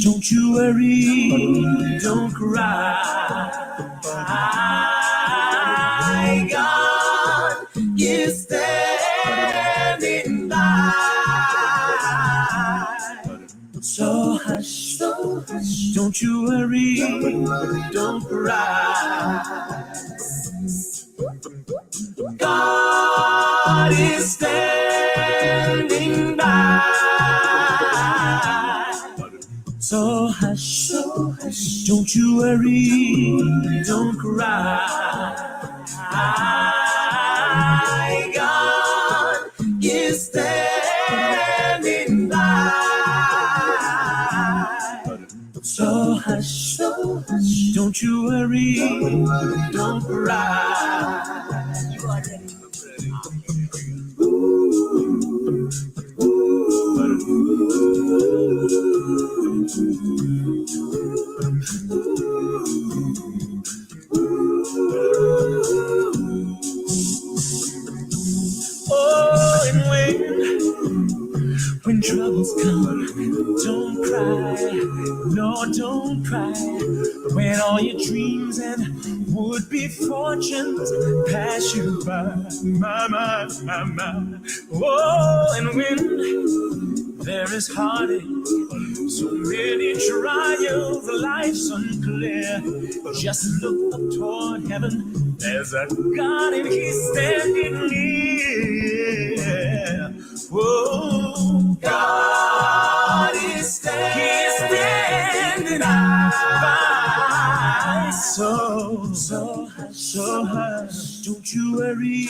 Don't you worry, don't cry. God is standing by. So hush, don't you worry, don't cry. God is standing by. So hush, don't you worry, don't cry. God is standing by. So hush, don't you worry, don't cry. Oh, and when troubles come, don't cry, no, don't cry. When all your dreams and would-be fortunes pass you by, my. Oh, and when there is heartache, so many trials, life's unclear. Just look up toward heaven, there's a God and He's standing near. Oh, God is standing by. So hush, don't you worry,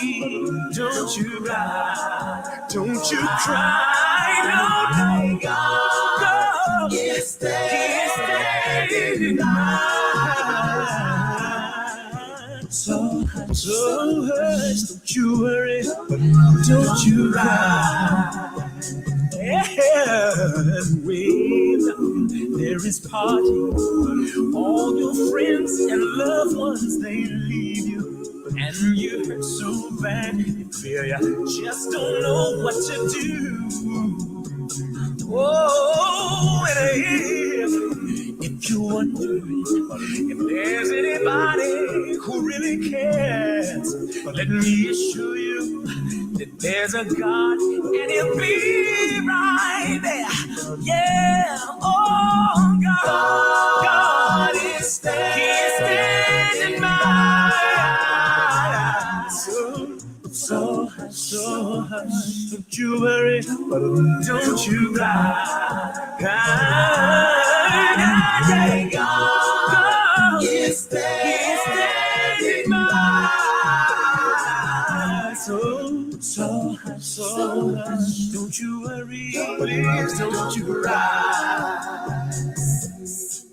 don't you cry, don't you cry, no, God is standing by. So hush, don't you worry, don't you cry. And when there is party, all your friends and loved ones, they leave you, and you hurt so bad, you feel you just don't know what to do. Oh, and if you're wondering if there's anybody who really cares, let me assure you that there's a God and He'll be right there. Yeah, oh God is standing by. So hush, don't you worry, don't you cry. God is standing by. So hush, don't you worry, please don't you cry.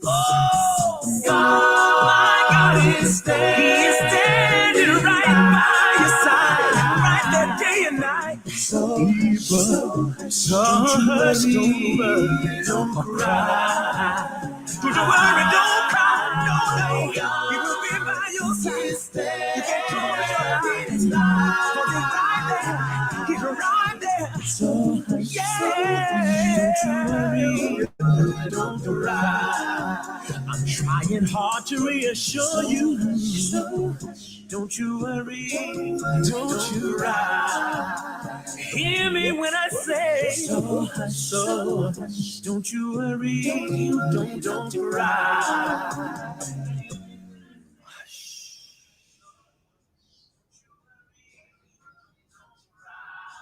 Oh, God, my God is standing right by your side, right there day and night. So hush, don't worry, don't cry. Don't you worry, don't cry, no, He will be by your side. You can close your eyes, He's right there, He's right there. So don't you worry, don't cry. I'm trying hard to reassure you. Don't you worry, don't you cry. Hear me when I say, so hush, don't you worry, don't cry.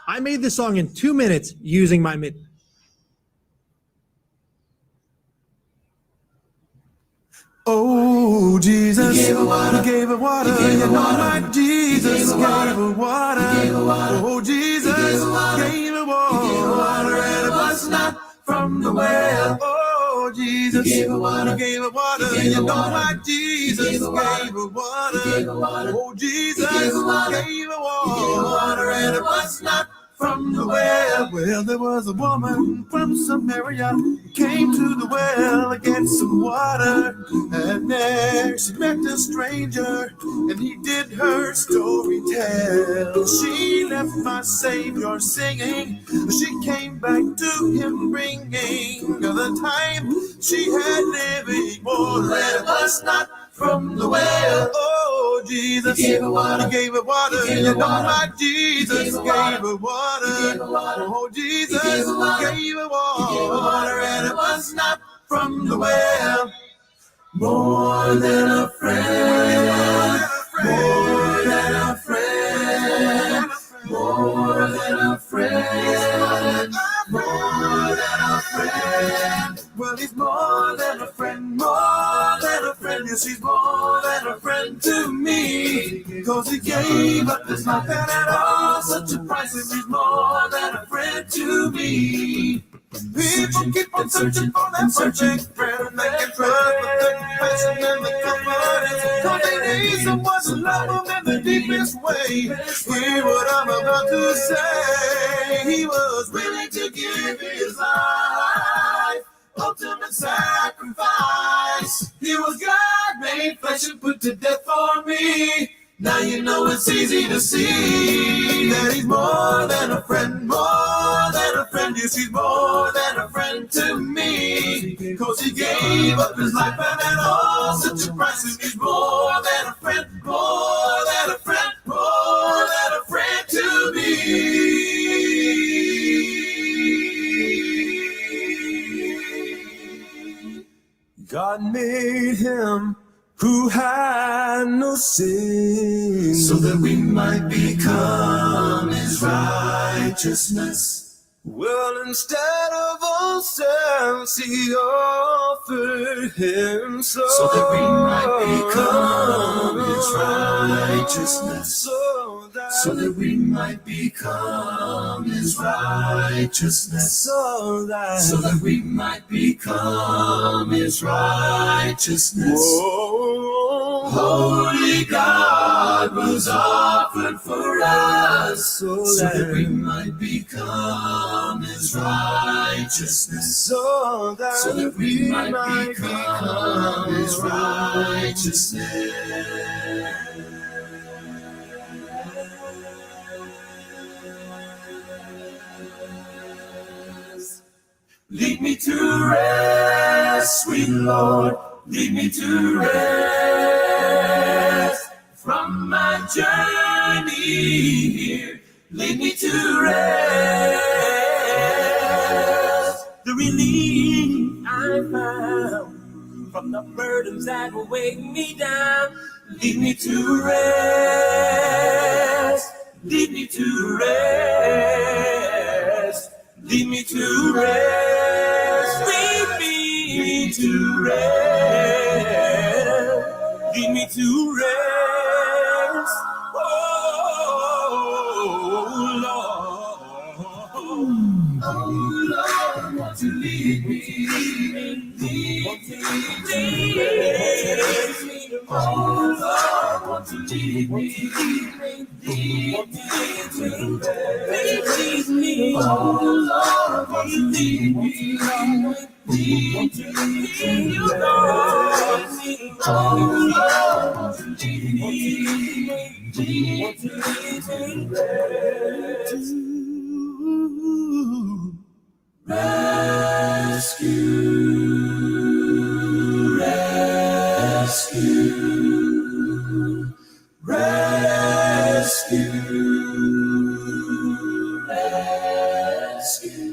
I made this song in 2 minutes using my MIDI. Oh, Jesus, you gave her water, you know my Jesus gave her water. Oh, Jesus gave her water, and it was not from the well. Oh, Jesus, you gave her water, you know my Jesus gave her water. Oh, Jesus gave her water, and it was not from the well. Well, there was a woman from Samaria who came to the well again. get some water. And there she met a stranger, and he did her story tell. She left my Savior singing, she came back to him bringing the time she had living more. Let us not from the well. Oh, Jesus, he gave her water. He gave her water. You know my Jesus gave her water. Oh, Jesus gave her water, and it was not from the well. More than a friend, more than a friend, more than a friend, more than a friend. Well, he's more than a friend, more than a friend. Yes, he's more than a friend to me. Cause he gave up his life and at all such a price. And he's more than a friend to me. People keep on searching for that perfect friend, and they can trust with the compassion and the comfort. Cause they need someone to love them in the deepest way. Hear what I'm about to say. He was willing to give his life, ultimate sacrifice. He was God made flesh and put to death for me. Now you know it's easy to see that he's more than a friend, more than a friend. Yes, he's more than a friend to me. Cause he gave up his life and at all such a price. And he's more than a friend, more than a friend, more than a friend to me. God made him who had no sin, so that we might become his righteousness. Well, instead of ourselves, he offered himself, so that we might become his righteousness. So that we might become his righteousness. So that we might become his righteousness. Oh, holy God was offered for us, so that we might become his righteousness. So that we might become his righteousness. Lead me to rest, sweet Lord, lead me to rest from my journey here. Lead me to rest. The relief I found from the burdens that will weigh me down. Lead me to rest. Lead me to rest. Lead me to rest. Lead me to rest. Lead me to rest. Oh, Lord. Oh, Lord, won't you lead me? Lead me. Oh, Lord, won't you lead me? Lead me. Oh, Lord, won't you lead me? Lead me. Oh, Lord, won't you lead me? Lead me. Rescue, rescue, rescue, rescue.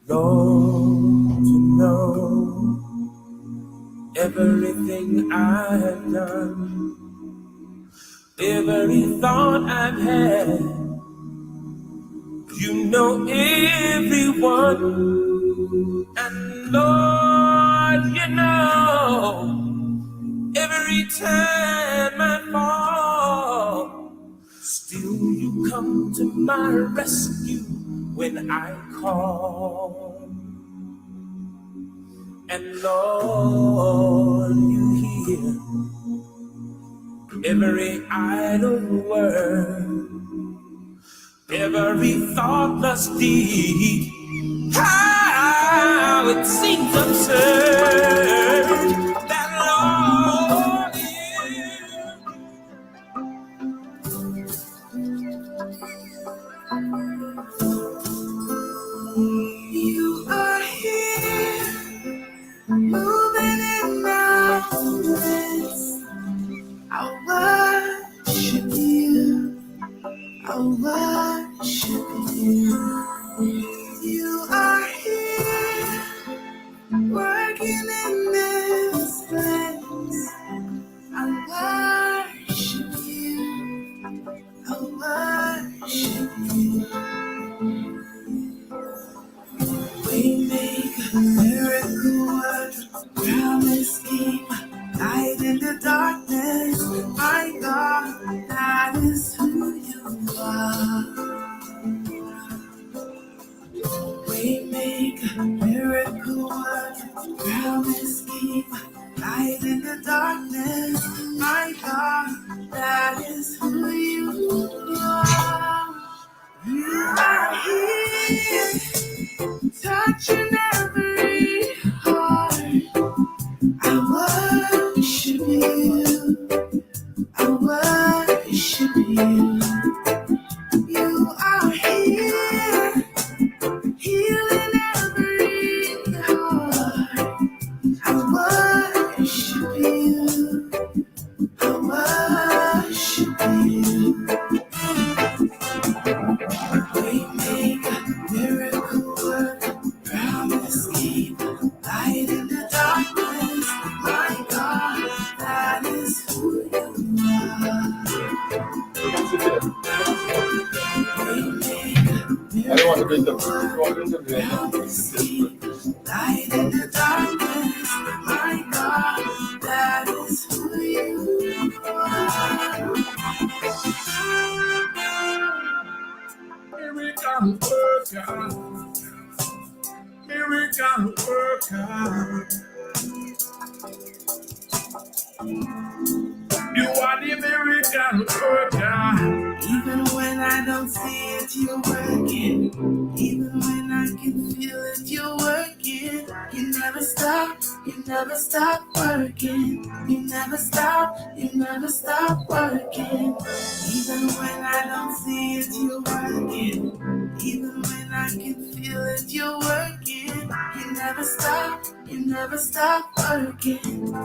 Don't you know everything I've done, every thought I've had? You know everyone, and Lord, you know every time I fall, still you come to my rescue when I call. And Lord, you hear every idle word, every thoughtless deed. How how it seems absurd that Lord you are here, moving in mountains. I'll worship you. I'll worship you. You are here, working in this place. I'll worship you. I'll worship you. We make a miracle work, promise keep, light in the darkness. My God, that is who you are. We make a miracle work, promise keep, light in the darkness. My God, that is who you are. You are here, touching every heart. I worship you. I worship you. You are here, healing every heart. I worship you. I worship you. We make a miracle work, promise keep, light in the darkness. My God, that is who you are. We make a miracle work, promise keep, light in the darkness. My God, that is who you are. Miracle worker, miracle worker. You are the miracle worker. Even when I don't see it, you're working. Even when I can feel it, you're working. You never stop, you never stop working. You never stop, you never stop working. Even when I don't see it, you're working. Even when I can feel it, you're working. You never stop, you never stop working.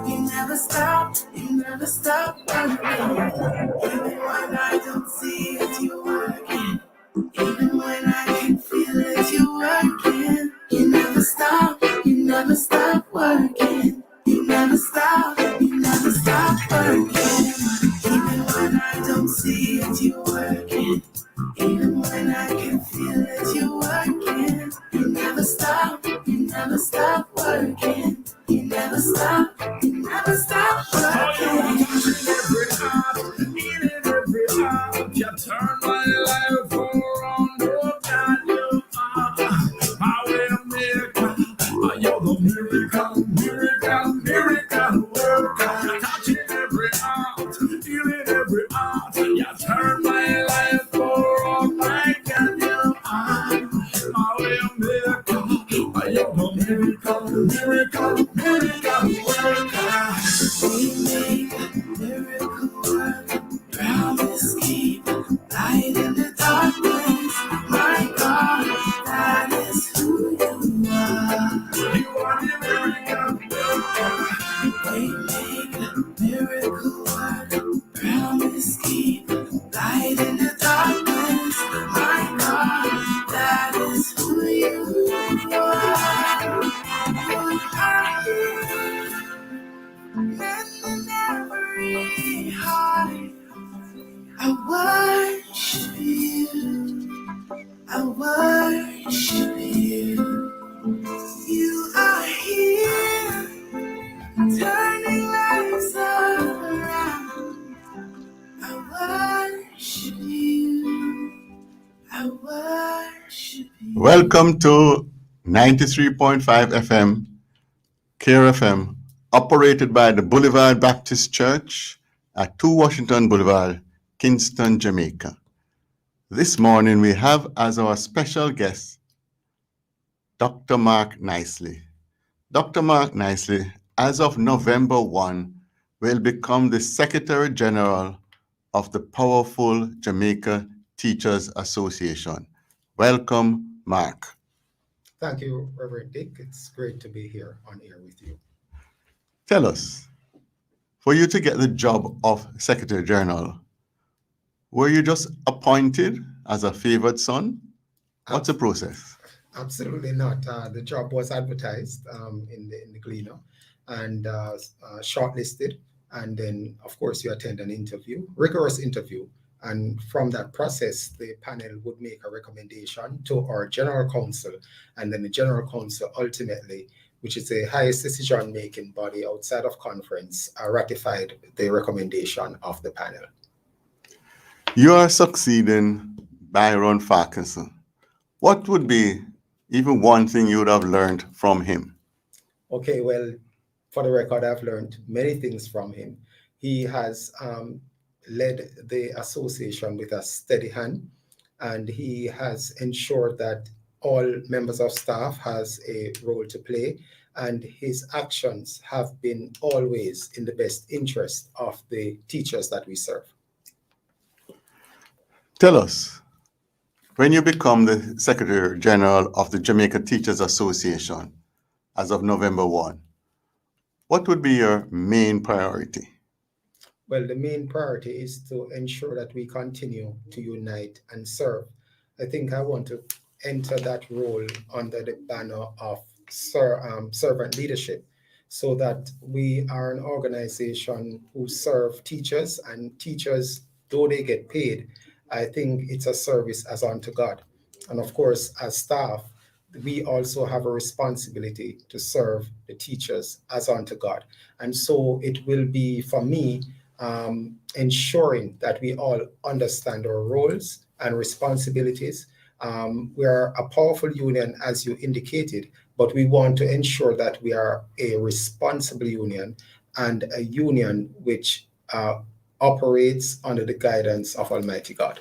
You never stop, you never stop working. Even when I don't see it, you're working. Even when I can feel it, you're working. You never stop, you never stop working. You never stop, you never stop working. Even when I don't see it, you're working. Even when I can feel it, you're working. You never stop, you never stop working. You never stop, you never stop working. Every heart, in every heart, you turn my life around. Oh God, you are my way maker. You're the miracle, miracle, miracle worker. Touching every heart, feeling every heart. You turn my life around. My God, you are my way maker. You're the miracle, miracle, miracle worker. We make a miracle work, promise keep, light in the darkness. My God, that is who you are. You are the miracle worker. We make a miracle work, promise keep, light in the darkness. My God, that is who you are. You are here, mending every heart. I worship you. I worship you. You are here, turning lives around. I worship you. I worship you. Welcome to 93.5 FM, KRFM, operated by the Boulevard Baptist Church at 2 Washington Boulevard, Kingston, Jamaica. This morning we have as our special guest Dr. Mark Nicely. Dr. Mark Nicely, as of November 1, will become the Secretary General of the powerful Jamaica Teachers Association. Welcome, Mark. Thank you, Reverend Dick. It's great to be here on air with you. Tell us, for you to get the job of Secretary General, were you just appointed as a favored son? What's the process? Absolutely not. The job was advertised in the Gleaner and shortlisted. And then, of course, you attend an interview, rigorous interview. And from that process, the panel would make a recommendation to our General Council. And then the General Council ultimately, which is the highest decision-making body outside of conference, ratified the recommendation of the panel. You are succeeding Byron Farquharson. What would be even one thing you would have learned from him? Okay, well, for the record, I've learned many things from him. He has led the association with a steady hand, and he has ensured that all members of staff has a role to play, and his actions have been always in the best interest of the teachers that we serve. Tell us, when you become the Secretary General of the Jamaica Teachers Association as of November 1, what would be your main priority? Well, the main priority is to ensure that we continue to unite and serve. I think I want to enter that role under the banner of servant leadership, so that we are an organization who serve teachers, and teachers, though they get paid, I think it's a service as unto God. And of course, as staff, we also have a responsibility to serve the teachers as unto God. And so it will be, for me, ensuring that we all understand our roles and responsibilities. We are a powerful union, as you indicated, but we want to ensure that we are a responsible union, and a union which operates under the guidance of Almighty God.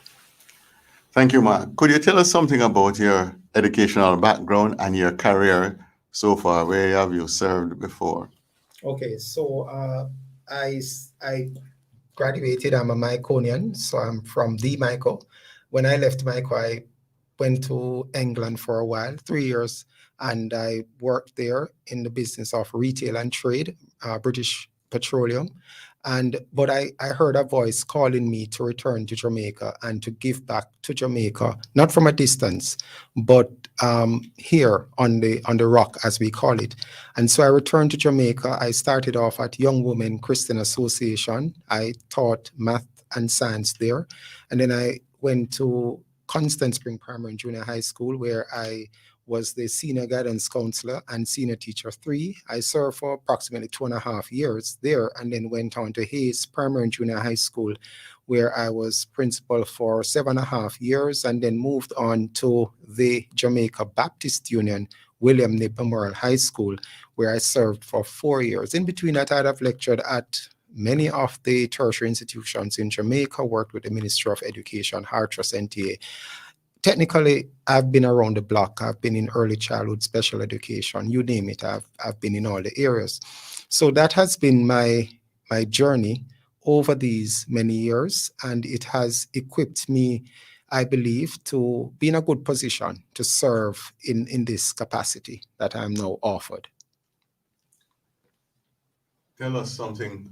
Thank you, Mark. Could you tell us something about your educational background and your career so far? Where have you served before? Okay, so I graduated. I'm a Myconian, so I'm from the Myco. When I left Myco, I went to England for a while, 3 years, and I worked there in the business of retail and trade, British Petroleum. But I heard a voice calling me to return to Jamaica and to give back to Jamaica, not from a distance, but here on the rock, as we call it. And so I returned to Jamaica. I started off at Young Women Christian Association. I taught math and science there. And then I went to Constant Spring Primary and Junior High School, where I was the senior guidance counselor and senior teacher 3. I served for approximately 2.5 years there, and then went on to Hayes Primary and Junior High School, where I was principal for 7.5 years, and then moved on to the Jamaica Baptist Union, William Knibb Memorial High School, where I served for 4 years. In between that, I'd have lectured at many of the tertiary institutions in Jamaica, worked with the Ministry of Education, Hartrust, NTA. Technically, I've been around the block. I've been in early childhood, special education, you name it. I've been in all the areas. So that has been my journey over these many years, and it has equipped me, I believe, to be in a good position to serve in this capacity that I'm now offered. Tell us something.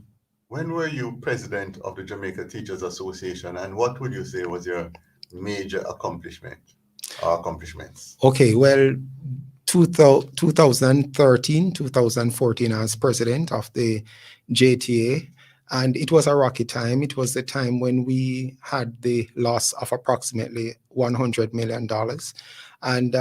When were you president of the Jamaica Teachers Association, and what would you say was your major accomplishment or accomplishments? Okay, well, 2013, 2014, I was president of the JTA, and it was a rocky time. It was the time when we had the loss of approximately $100 million. And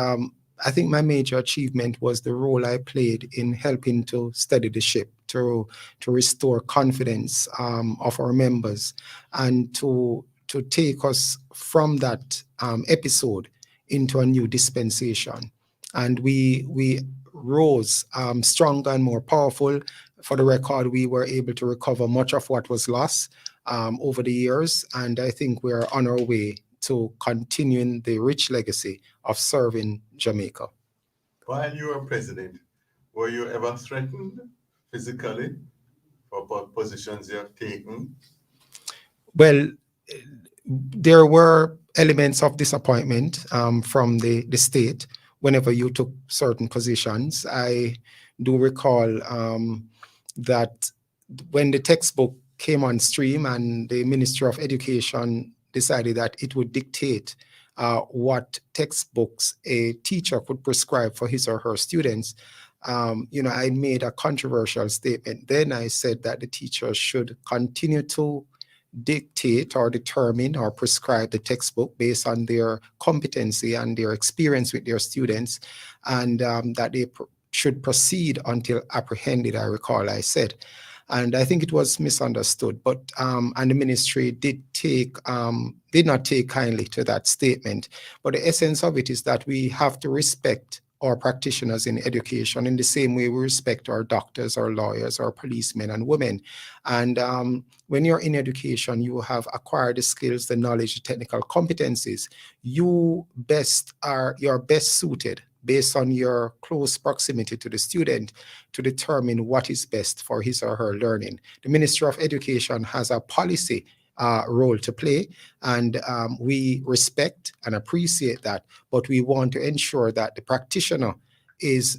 I think my major achievement was the role I played in helping to steady the ship, to restore confidence of our members, and to take us from that episode into a new dispensation. And we rose stronger and more powerful. For the record, we were able to recover much of what was lost over the years. And I think we're on our way to continuing the rich legacy of serving Jamaica. While you were president, Were you ever threatened physically for positions you have taken? Well, there were elements of disappointment from the state whenever you took certain positions. I do recall that when the textbook came on stream and the Ministry of Education decided that it would dictate what textbooks a teacher could prescribe for his or her students, I made a controversial statement. Then I said that the teachers should continue to dictate or determine or prescribe the textbook based on their competency and their experience with their students, and that they should proceed until apprehended, I recall I said. And I think it was misunderstood, but and the ministry did not take kindly to that statement. But the essence of it is that we have to respect our practitioners in education in the same way we respect our doctors, our lawyers, our policemen and women. And when you're in education, you have acquired the skills, the knowledge, the technical competencies. You're best suited based on your close proximity to the student to determine what is best for his or her learning. The Ministry of Education has a policy role to play, and we respect and appreciate that, but we want to ensure that the practitioner is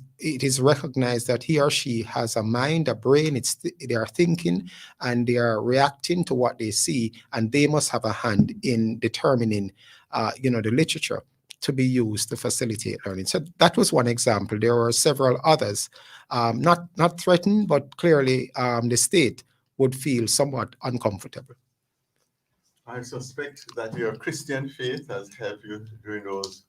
recognized that he or she has a mind, a brain, they are thinking and they are reacting to what they see, and they must have a hand in determining the literature to be used to facilitate learning. So that was one example. There were several others, not threatened, but clearly the state would feel somewhat uncomfortable. I suspect that your Christian faith has helped you during those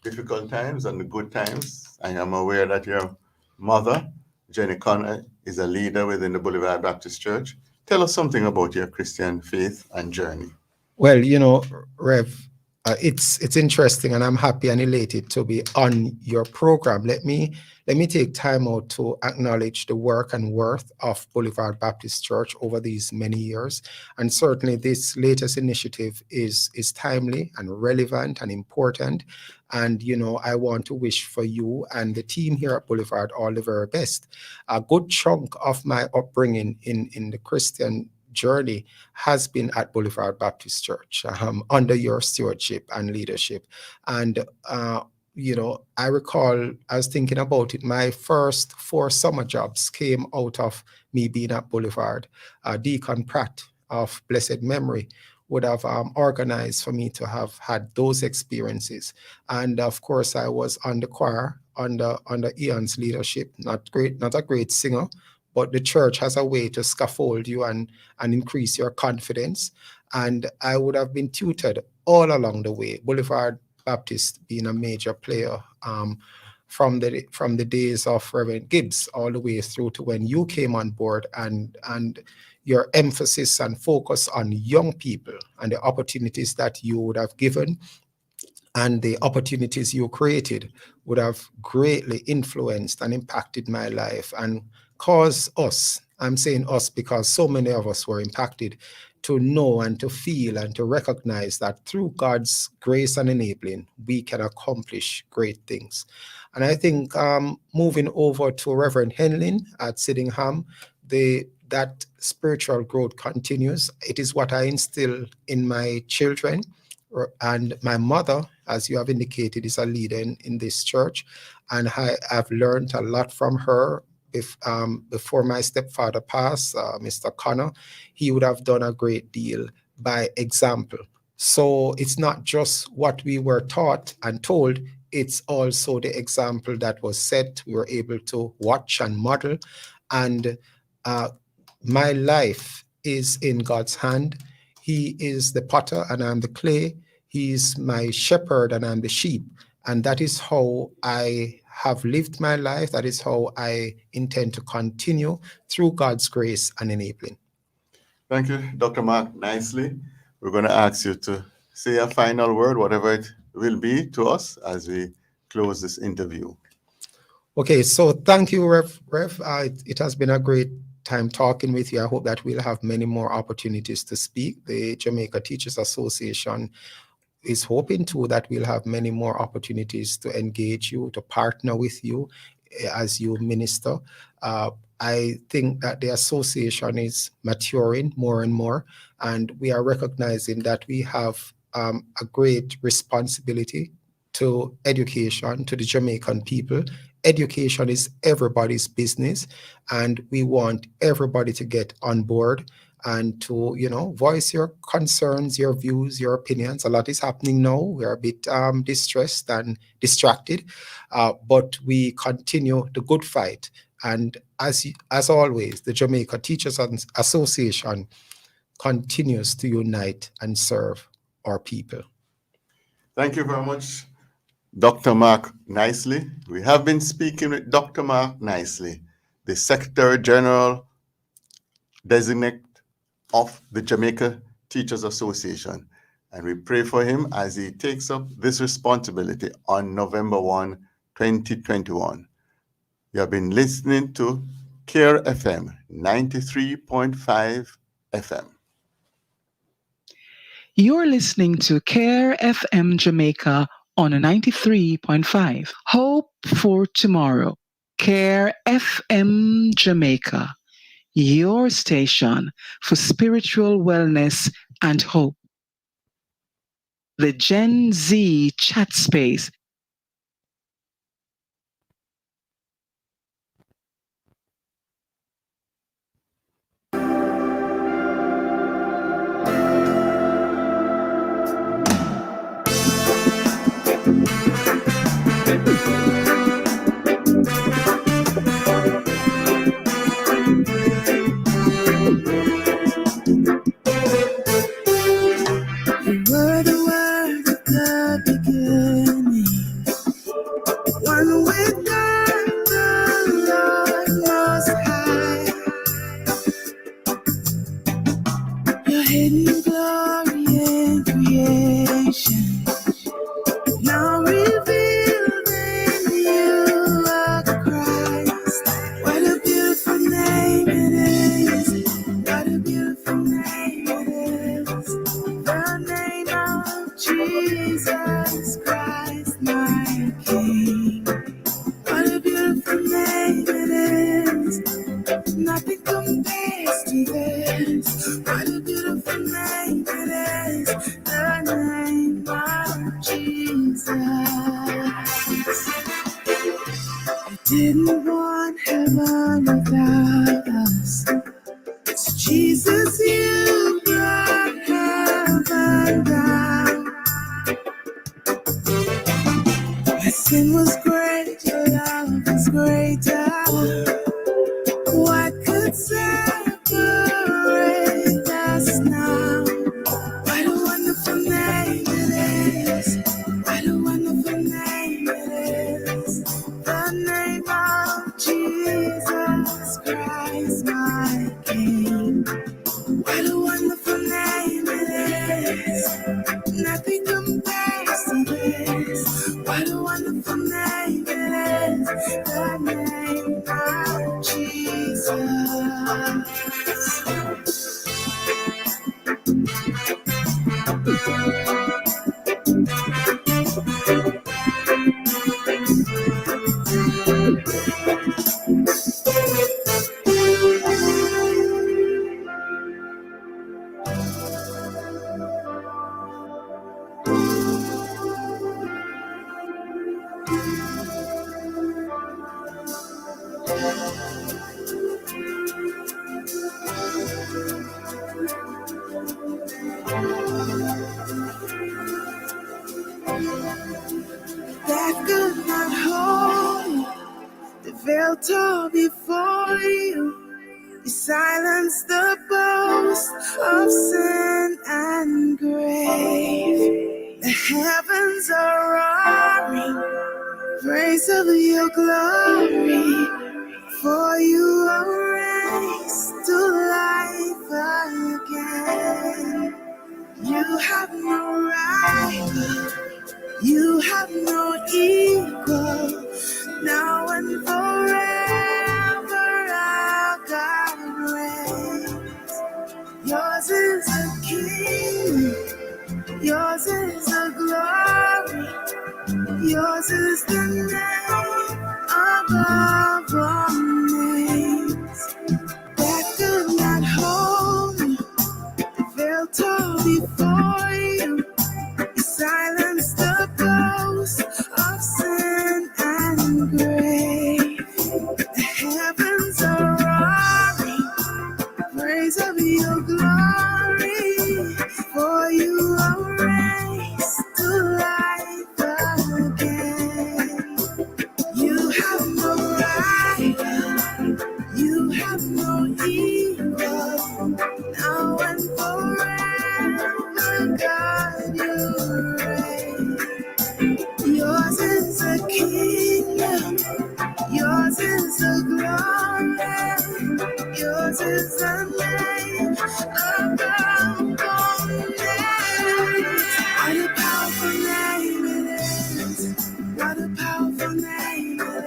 difficult times and the good times. I am aware that your mother, Jenny Connor, is a leader within the Boulevard Baptist Church. Tell us something about your Christian faith and journey. Well, Rev, it's interesting, and I'm happy and elated to be on your program. Let me take time out to acknowledge the work and worth of Boulevard Baptist Church over these many years. And certainly this latest initiative is timely and relevant and important. And, I want to wish for you and the team here at Boulevard all the very best. A good chunk of my upbringing in the Christian journey has been at Boulevard Baptist Church under your stewardship and leadership. And, I recall, I was thinking about it, my first 4 summer jobs came out of me being at Boulevard. Deacon Pratt of blessed memory would have organized for me to have had those experiences. And of course, I was on the choir under Ian's leadership, not a great singer, but the church has a way to scaffold you and increase your confidence. And I would have been tutored all along the way. Boulevard Baptist being a major player from the days of Reverend Gibbs all the way through to when you came on board, and your emphasis and focus on young people and the opportunities that you would have given and the opportunities you created would have greatly influenced and impacted my life and caused us, I'm saying us because so many of us were impacted, to know and to feel and to recognize that through God's grace and enabling, we can accomplish great things. And I think moving over to Reverend Henlin at Sydenham, that spiritual growth continues. It is what I instill in my children. And my mother, as you have indicated, is a leader in this church. And I've learned a lot from her. Before my stepfather passed, Mr. Connor, he would have done a great deal by example. So it's not just what we were taught and told, it's also the example that was set. We were able to watch and model. And my life is in God's hand. He is the potter and I'm the clay. He's my shepherd and I'm the sheep. And that is how I have lived my life. That is how I intend to continue through God's grace and enabling. Thank you, Dr. Mark Nicely. We're going to ask you to say a final word, whatever it will be, to us as we close this interview. Okay, so thank you, Rev. It has been a great time talking with you. I hope that we'll have many more opportunities to speak. The Jamaica Teachers Association is hoping too that we'll have many more opportunities to engage you, to partner with you as you minister. I think that the association is maturing more and more, and we are recognizing that we have a great responsibility to education, to the Jamaican people. Education is everybody's business, and we want everybody to get on board and to, voice your concerns, your views, your opinions. A lot is happening now. We're a bit distressed and distracted, but we continue the good fight. And as always, the Jamaica Teachers Association continues to unite and serve our people. Thank you very much, Dr. Mark Nicely. We have been speaking with Dr. Mark Nicely, the Secretary General Designate of the Jamaica Teachers Association. And we pray for him as he takes up this responsibility on November 1, 2021. You have been listening to CARE FM 93.5 FM. You're listening to CARE FM Jamaica on a 93.5. Hope for tomorrow. CARE FM Jamaica, your station for spiritual wellness and hope. The Gen Z chat space. Didn't want heaven without us. It's Jesus, you brought heaven down. My sin was great, your love was greater. What could separate us now? What a wonderful name it is. What a wonderful name it is. The name of Jesus Christ, my King. What a wonderful name it is. Nothing compares to this. What a wonderful name it is. The name of Jesus. That could not hold the veil tore before you. You silenced the boast of sin and grave. The heavens are roaring, praise of your glory. For you are raised to life again. You have no rival. You have no equal, now and forever our God reigns. Yours is the kingdom, yours is the glory, yours is the name above Heavens are roaring, praise of your glory, for you are raised to life again. You have no rival, you have no equal, now and forever, God, you reign. Yours is the kingdom, yours is the glory, yours is the name above all names. What a powerful name it is. What a powerful name it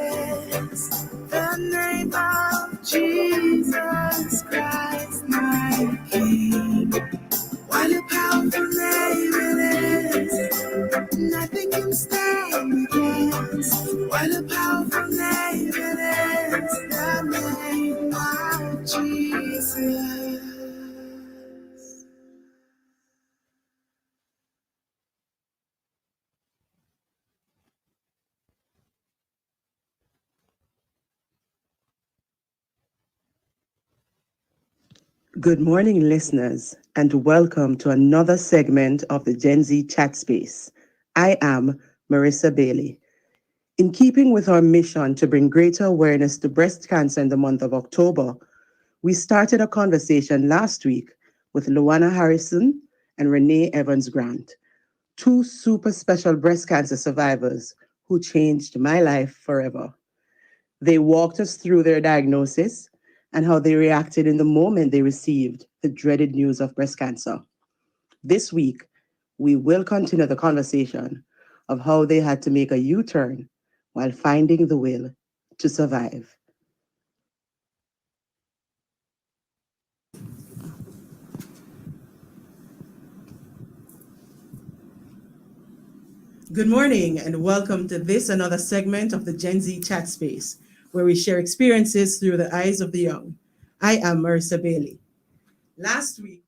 is. The name of Jesus Christ, my King. What a powerful name it is. Nothing can stand against. What a powerful name it is. The name of Jesus. Good morning, listeners, and welcome to another segment of the Gen Z Chat Space. I am Marissa Bailey. In keeping with our mission to bring greater awareness to breast cancer in the month of October, we started a conversation last week with Luana Harrison and Renee Evans Grant, two super special breast cancer survivors who changed my life forever. They walked us through their diagnosis and how they reacted in the moment they received the dreaded news of breast cancer. This week, we will continue the conversation of how they had to make a U-turn while finding the will to survive. Good morning and welcome to this another segment of the Gen Z Chat Space, where we share experiences through the eyes of the young. I am Marissa Bailey. Last week,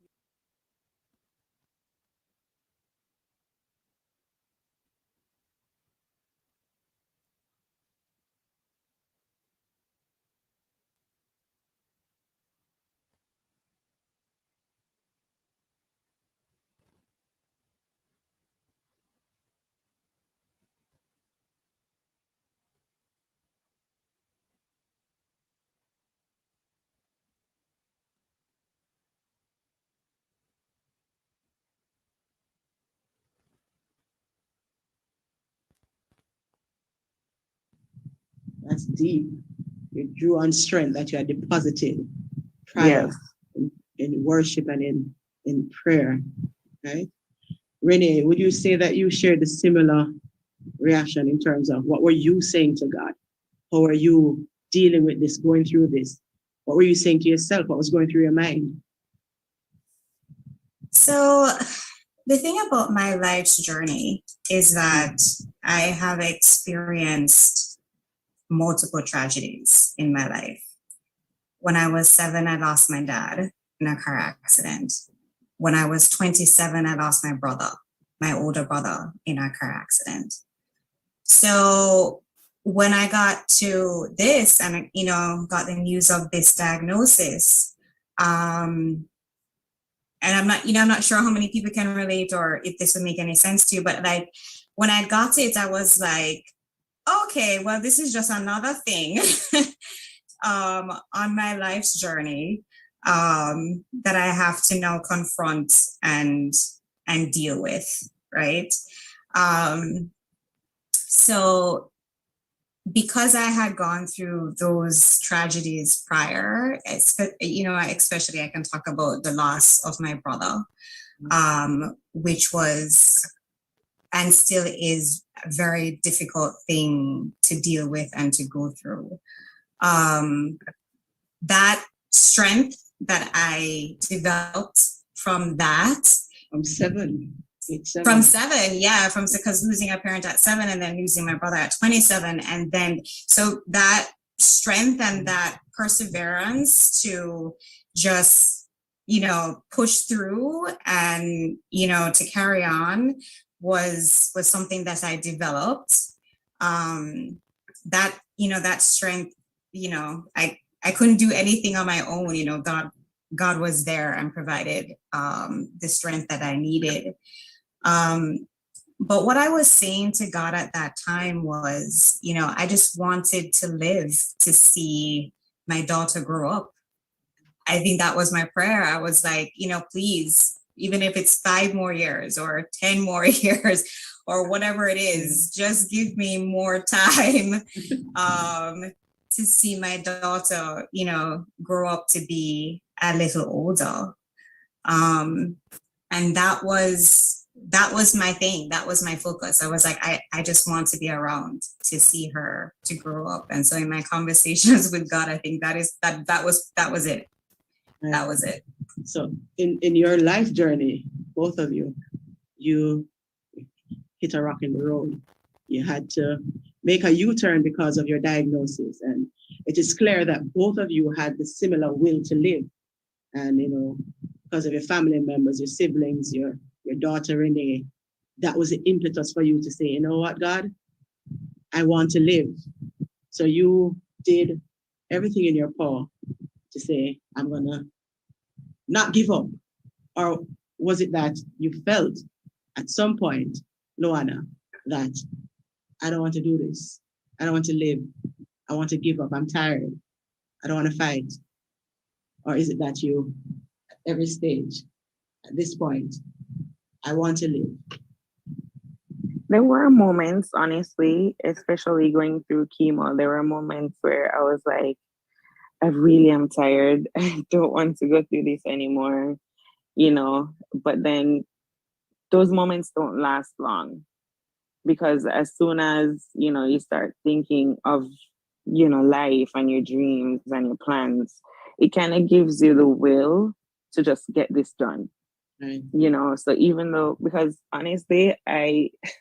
That's deep. You drew on strength that you had deposited prior in worship and in prayer, right? Renee, would you say that you shared a similar reaction in terms of what were you saying to God? How are you dealing with this, going through this? What were you saying to yourself? What was going through your mind? So the thing about my life's journey is that I have experienced multiple tragedies in my life. When I was 7, I lost my dad in a car accident. When I was 27, I lost my brother, my older brother, in a car accident. So when I got to this and, got the news of this diagnosis, and I'm not sure how many people can relate or if this would make any sense to you, but like when I got it, I was like, okay, well, this is just another thing on my life's journey that I have to now confront and deal with, right? So because I had gone through those tragedies prior, especially I can talk about the loss of my brother, which was and still is a very difficult thing to deal with and to go through. That strength that I developed from that. From 7. From 7, yeah, because losing a parent at 7 and then losing my brother at 27. And then, so that strength and that perseverance to just, push through and, to carry on was something that I developed. That strength I couldn't do anything on my own. God was there and provided the strength that I needed. But what I was saying to God at that time was, I just wanted to live to see my daughter grow up. I think that was my prayer. I was like, please, even if it's 5 more years or 10 more years or whatever it is, just give me more time to see my daughter, grow up to be a little older. And that was my thing. That was my focus. I was like, I just want to be around to see her to grow up. And so in my conversations with God, I think that was it. That was it. So in your life journey, both of you hit a rock in the road. You had to make a U-turn because of your diagnosis. And it is clear that both of you had the similar will to live. And, because of your family members, your siblings, your daughter Renee, that was the impetus for you to say, you know what, God, I want to live. So you did everything in your power to say, I'm gonna not give up. Or was it that you felt at some point, Luana, that I don't want to do this. I don't want to live. I want to give up. I'm tired. I don't want to fight. Or is it that you, at every stage, at this point, I want to live? There were moments, honestly, especially going through chemo, there were moments where I was like, I really am tired. I don't want to go through this anymore, but then those moments don't last long, because as soon as, you start thinking of, life and your dreams and your plans, it kind of gives you the will to just get this done. Right. So even though, because honestly,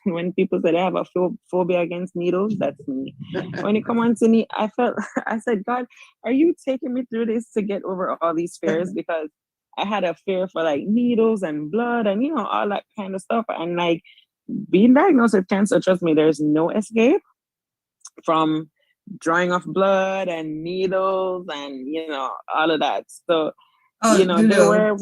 when people said I have a phobia against needles, that's me. When it come on to me, I said, God, are you taking me through this to get over all these fears? Because I had a fear for like needles and blood and, all that kind of stuff. And like being diagnosed with cancer, trust me, there's no escape from drawing off blood and needles and, all of that. So, there were...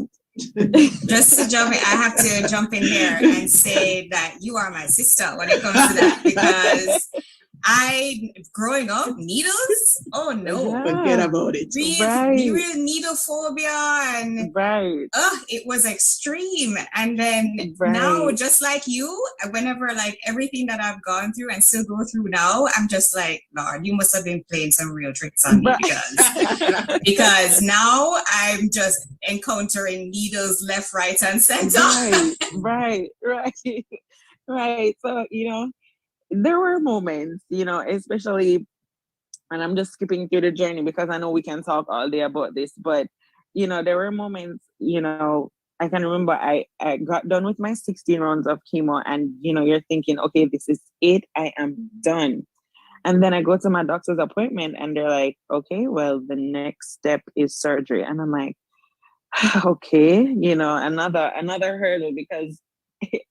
Just to jump in, I have to jump in here and say that you are my sister when it comes to that, because growing up, needles? Oh no. Forget about it. Real needle phobia, and it was extreme. And then now, just like you, whenever like everything that I've gone through and still go through now, I'm just like, Lord, you must have been playing some real tricks on me, because now I'm just encountering needles left, right, and center. Right. So, there were moments, especially, and I'm just skipping through the journey because I know we can talk all day about this, but, there were moments, I can remember I got done with my 16 rounds of chemo and, you're thinking, okay, this is it. I am done. And then I go to my doctor's appointment and they're like, okay, well, the next step is surgery. And I'm like, okay, another hurdle, because,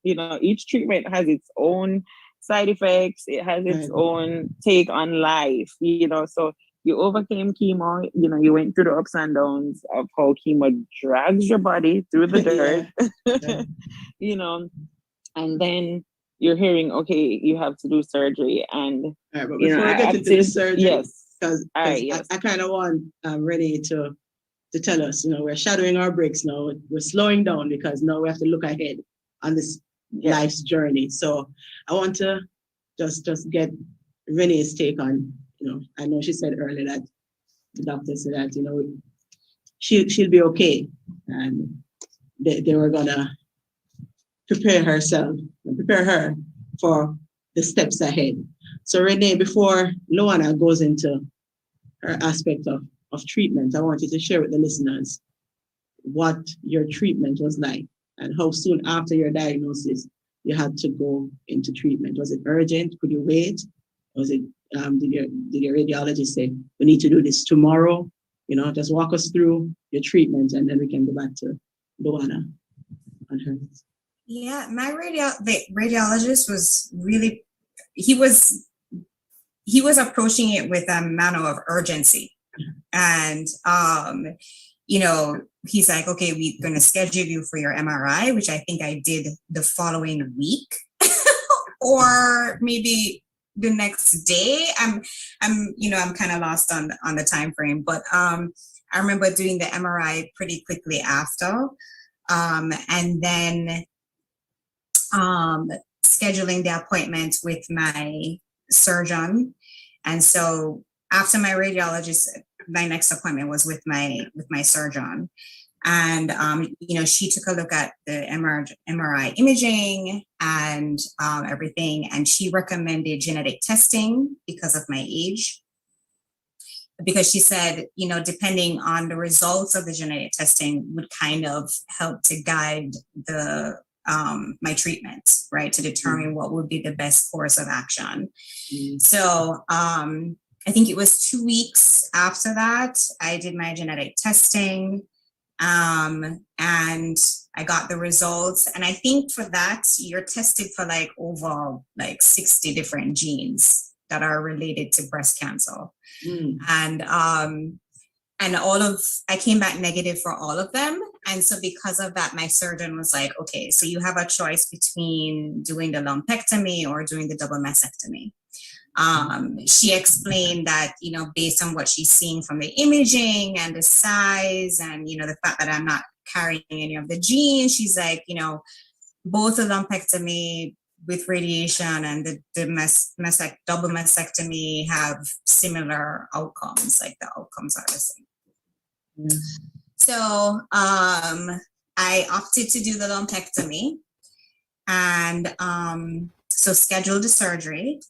each treatment has its own side effects. It has its own take on life, so you overcame chemo, you went through the ups and downs of how chemo drags your body through the dirt, and then you're hearing, okay, you have to do surgery. And, but before I get into the surgery, yes, because I kind of want Renee to tell us, we're shadowing our brakes now. We're slowing down because now we have to look ahead on this life's journey. So I want to just get Renee's take on, I know she said earlier that the doctor said that, she'll be okay. And they were gonna prepare her for the steps ahead. So Renee, before Luana goes into her aspect of treatment, I want you to share with the listeners what your treatment was like and how soon after your diagnosis you had to go into treatment. Was it urgent? Could you wait? Was it, did your radiologist say, we need to do this tomorrow? Just walk us through your treatment and then we can go back to Luana on her. Yeah, my radiologist was really, he was he was approaching it with a manner of urgency. And, you know, he's like, okay, we're going to schedule you for your MRI, which I think I did the following week or maybe the next day. I'm kind of lost on the time frame, but I remember doing the MRI pretty quickly after, and then scheduling the appointment with my surgeon. And so after my radiologist, my next appointment was with my surgeon. And, you know, she took a look at the MRI imaging and everything. And she recommended genetic testing because of my age. Because she said, you know, depending on the results of the genetic testing would kind of help to guide the my treatment, right, to determine what would be the best course of action. So I think it was 2 weeks after that, I did my genetic testing, and I got the results. And I think for that, you're tested for like over like 60 different genes that are related to breast cancer. And I came back negative for all of them. And so because of that, my surgeon was like, okay, so you have a choice between doing the lumpectomy or doing the double mastectomy. She explained that, you know, based on what she's seeing from the imaging and the size and, you know, the fact that I'm not carrying any of the genes, she's like, you know, both the lumpectomy with radiation and the double mastectomy have similar outcomes, like the outcomes are the same. So I opted to do the lumpectomy and so scheduled the surgery.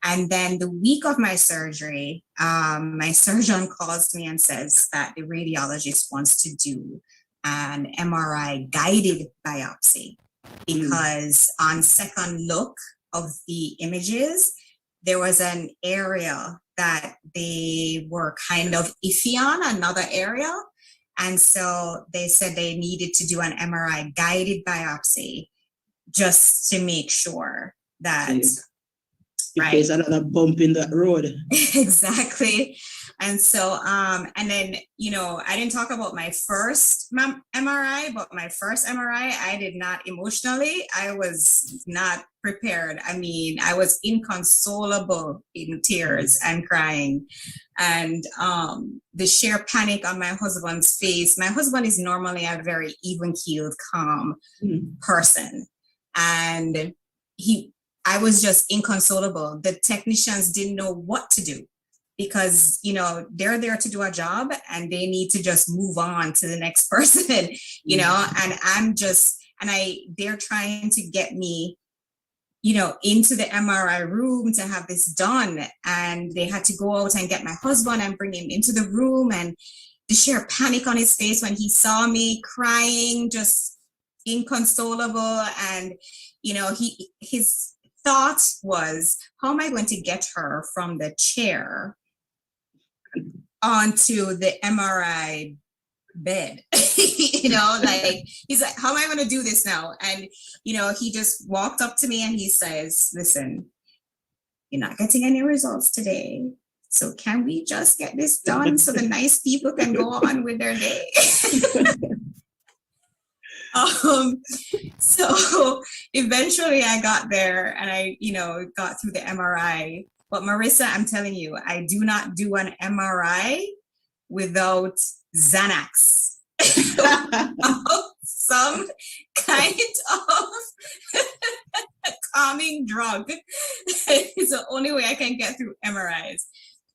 And then the week of my surgery, my surgeon calls me and says that the radiologist wants to do an MRI guided biopsy because on second look of the images, there was an area that they were kind of iffy on, another area. And so they said they needed to do an MRI guided biopsy just to make sure that if there's another bump in that road. Exactly. And so, and then, you know, I didn't talk about my first MRI, but my first MRI, I did not emotionally, I was not prepared. I mean, I was inconsolable in tears and crying. And the sheer panic on my husband's face. My husband is normally a very even-keeled, calm person. And I was just inconsolable. The technicians didn't know what to do because, you know, they're there to do a job and they need to just move on to the next person, you know, and they're trying to get me, you know, into the MRI room to have this done. And they had to go out and get my husband and bring him into the room, and the sheer panic on his face when he saw me crying, just inconsolable. And, you know, his thought was, how am I going to get her from the chair onto the MRI bed? You know, like, he's like, how am I going to do this now? And, you know, he just walked up to me and he says, listen, you're not getting any results today. So can we just get this done so the nice people can go on with their day? So eventually I got there and I, you know, got through the MRI. But Marissa, I'm telling you, I do not do an MRI without Xanax. Some kind of calming drug. It's the only way I can get through MRIs.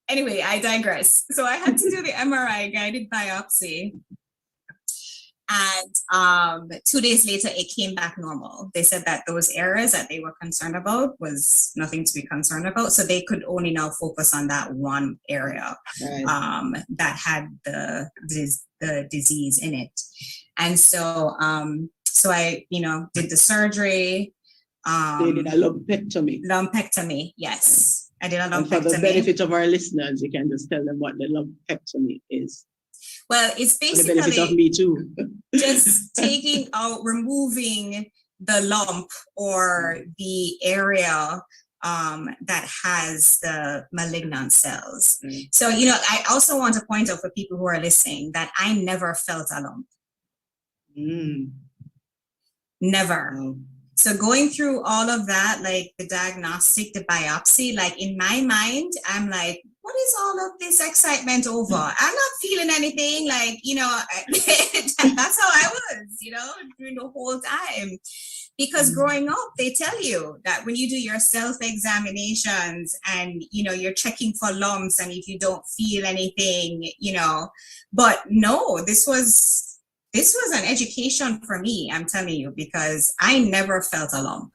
Anyway, I digress. So I had to do the MRI guided biopsy. And 2 days later, it came back normal. They said that those areas that they were concerned about was nothing to be concerned about. So they could only now focus on that one area that had the disease in it. And so, so I, you know, did the surgery. They did a lumpectomy. Lumpectomy, yes. I did a lumpectomy. And for the benefit of our listeners, you can just tell them what the lumpectomy is. Well, it's basically for the benefit of me too. just taking out, removing the lump or the area that has the malignant cells. So, you know, I also want to point out for people who are listening that I never felt a lump. Never. So going through all of that, like the diagnostic, the biopsy, like in my mind, I'm like, what is all of this excitement over? I'm not feeling anything, like, you know, that's how I was, you know, during the whole time. Because growing up, they tell you that when you do your self-examinations and, you know, you're checking for lumps and if you don't feel anything, you know, but no, this was an education for me, I'm telling you, because I never felt a lump.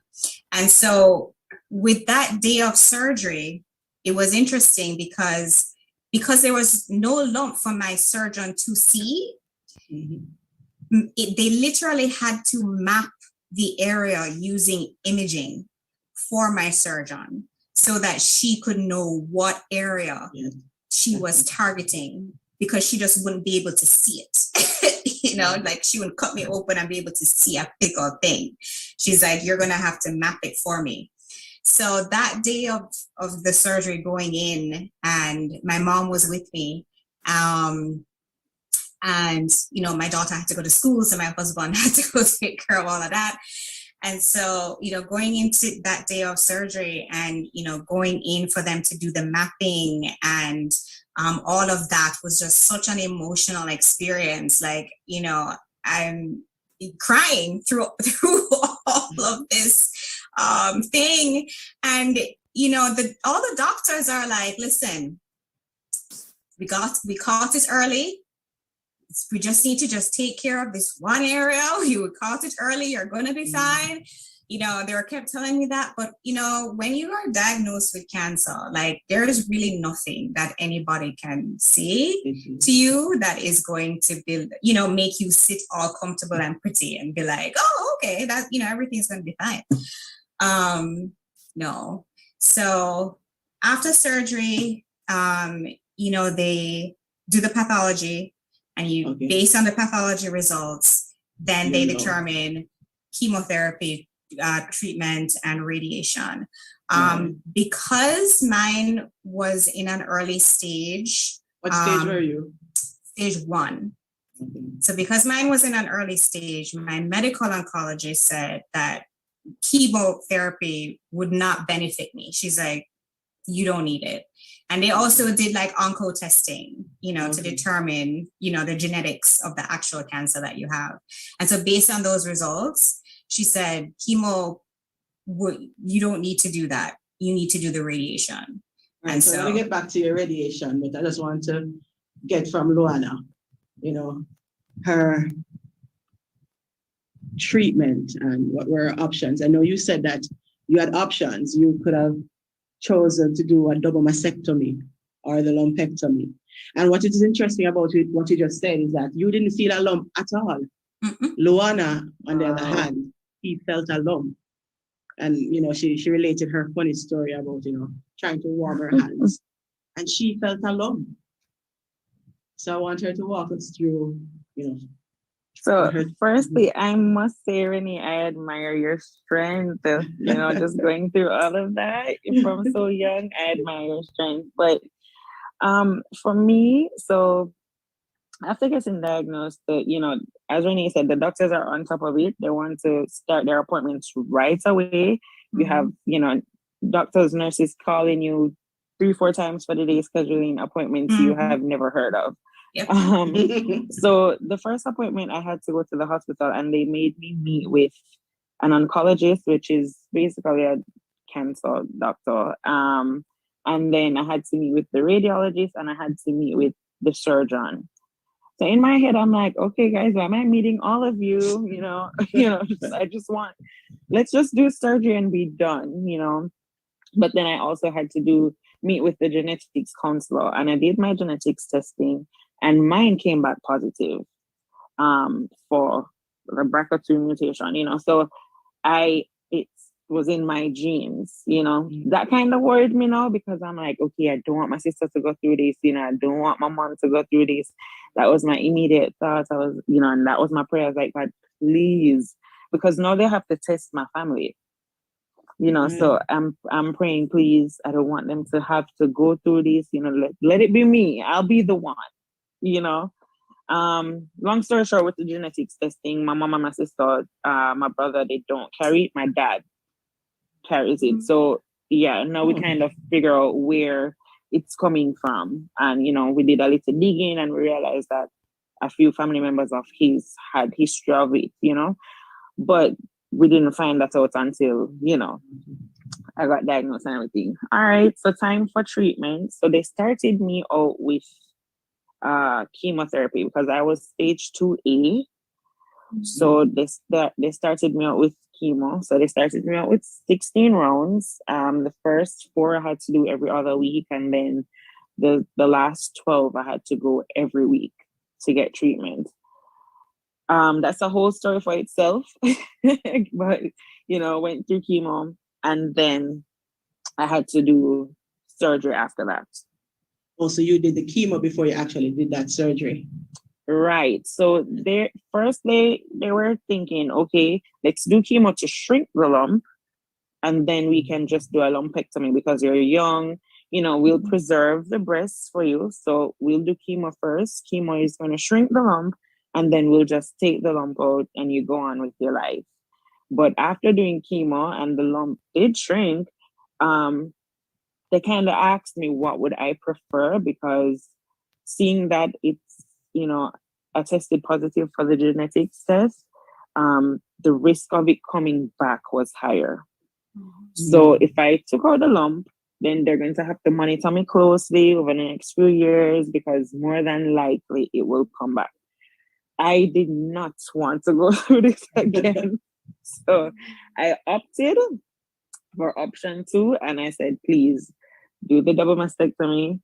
And so with that day of surgery, it was interesting because there was no lump for my surgeon to see. They literally had to map the area using imaging for my surgeon so that she could know what area she was targeting, because she just wouldn't be able to see it. You know, like she would cut me open and be able to see a pickle thing. She's like, you're going to have to map it for me. So that day of the surgery going in, and my mom was with me, and, you know, my daughter had to go to school, so my husband had to go take care of all of that. And so, you know, going into that day of surgery and, you know, going in for them to do the mapping and all of that was just such an emotional experience. Like, you know, I'm crying through all of this thing. And, you know, all the doctors are like, listen, we caught it early. We just need to just take care of this one area. You caught it early, you're going to be fine. You know, they kept telling me that. But, you know, when you are diagnosed with cancer, like there is really nothing that anybody can say to you that is going to build, you know, make you sit all comfortable and pretty and be like, oh, okay, that, you know, everything's going to be fine. No. So after surgery, you know, they do the pathology, and you, based on the pathology results, then they determine chemotherapy treatment and radiation. Because mine was in an early stage. What stage were you? Stage 1. So because mine was in an early stage, my medical oncologist said that chemotherapy would not benefit me. She's like, you don't need it. And they also did like onco testing, you know, to determine, you know, the genetics of the actual cancer that you have. And so based on those results, she said, chemo, you don't need to do that. You need to do the radiation. Right, and so let me get back to your radiation, but I just want to get from Luana, you know, her treatment and what were her options. I know you said that you had options. You could have chosen to do a double mastectomy or the lumpectomy. And what is interesting about it, what you just said, is that you didn't feel a lump at all. Luana, on the other hand, he felt a lump. And, you know, she related her funny story about, you know, trying to warm her hands. And she felt a lump. So I want her to walk us through, you know. So firstly, I must say, Renee, I admire your strength, you know, just going through all of that from so young. I admire your strength. But for me, so after getting diagnosed, you know, as Renee said, the doctors are on top of it. They want to start their appointments right away. You have, you know, doctors, nurses calling you 3-4 times for the day, scheduling appointments you have never heard of. Yep. So the first appointment, I had to go to the hospital, and they made me meet with an oncologist, which is basically a cancer doctor. And then I had to meet with the radiologist, and I had to meet with the surgeon. So in my head, I'm like, okay, guys, why am I meeting all of you? You know, I just want, let's just do surgery and be done, you know. But then I also had to meet with the genetics counselor, and I did my genetics testing, and mine came back positive for the BRCA2 mutation, you know. So it was in my genes, you know. That kind of worried me now, because I'm like, okay, I don't want my sister to go through this, you know, I don't want my mom to go through this. That was my immediate thought. I was, you know, and that was my prayer. I was like, God, please, because now they have to test my family. You know, so I'm praying, please, I don't want them to have to go through this, you know, let it be me. I'll be the one, you know. Long story short, with the genetics testing, my mom and my sister, my brother, they don't carry it. My dad carries it. So yeah, now we kind of figure out where it's coming from. And, you know, we did a little digging and we realized that a few family members of his had history of it, you know, but we didn't find that out until, you know, I got diagnosed and everything. All right, so time for treatment. So they started me out with chemotherapy because I was stage 2A. So they started me out with chemo. So they started me out with 16 rounds. The first 4 I had to do every other week, and then the last 12 I had to go every week to get treatment. That's a whole story for itself. But you know, went through chemo and then I had to do surgery after that. Oh, so you did the chemo before you actually did that surgery? Right. So they were thinking, okay, let's do chemo to shrink the lump, and then we can just do a lumpectomy because you're young. You know, we'll preserve the breasts for you. So we'll do chemo first. Chemo is going to shrink the lump, and then we'll just take the lump out and you go on with your life. But after doing chemo and the lump did shrink, they kind of asked me what would I prefer, because seeing that it's, you know, I tested positive for the genetics test, the risk of it coming back was higher. So if I took out the lump, then they're going to have to monitor me closely over the next few years, because more than likely it will come back. I did not want to go through this again. So I opted for option 2, and I said, please do the double mastectomy.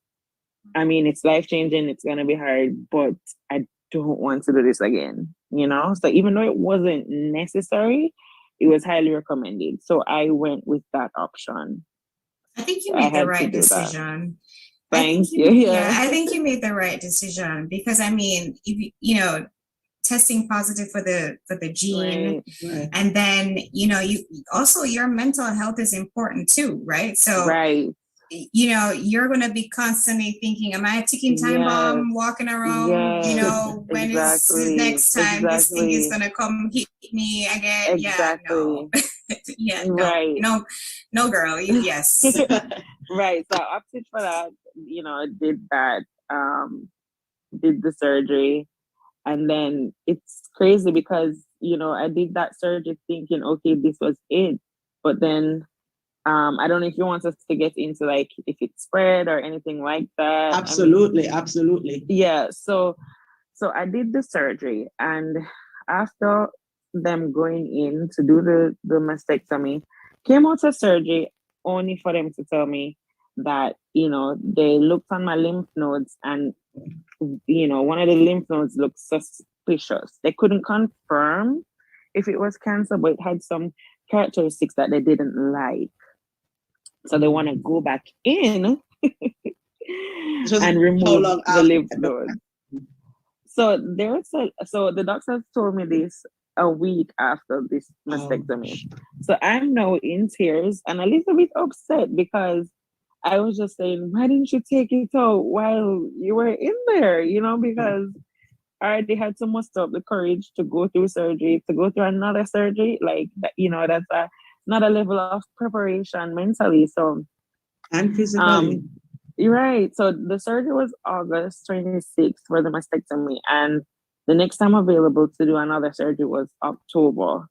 I mean, it's life-changing, it's going to be hard, but I don't want to do this again, you know? So even though it wasn't necessary, it was highly recommended. So I went with that option. I think you made the right decision. Thank you. Yeah, I think you made the right decision, because I mean, if, you know, testing positive for the gene, Right. and then, you know, you also, your mental health is important too, right? So you know, you're going to be constantly thinking, am I a ticking time bomb walking around? You know, when is the next time this thing is going to come hit me again? No, girl. Yes. Right. So I opted for that. You know, I did that, did the surgery. And then it's crazy because, you know, I did that surgery thinking, okay, this was it. But then I don't know if you want us to get into like if it spread or anything like that. Absolutely, absolutely. Yeah. So I did the surgery, and after them going in to do the mastectomy, came out of surgery only for them to tell me that, you know, they looked on my lymph nodes, and, you know, one of the lymph nodes looked suspicious. They couldn't confirm if it was cancer, but it had some characteristics that they didn't like. So they want to go back in and remove the lymph node. So the doctors told me this a week after this mastectomy. So I'm now in tears and a little bit upset, because I was just saying, why didn't you take it out while you were in there? You know, because I already had to muster up the courage to go through surgery, to go through another surgery. Like, you know, that's another level of preparation mentally. So, and physically. You're right. So the surgery was August 26th for the mastectomy, and the next time available to do another surgery was October.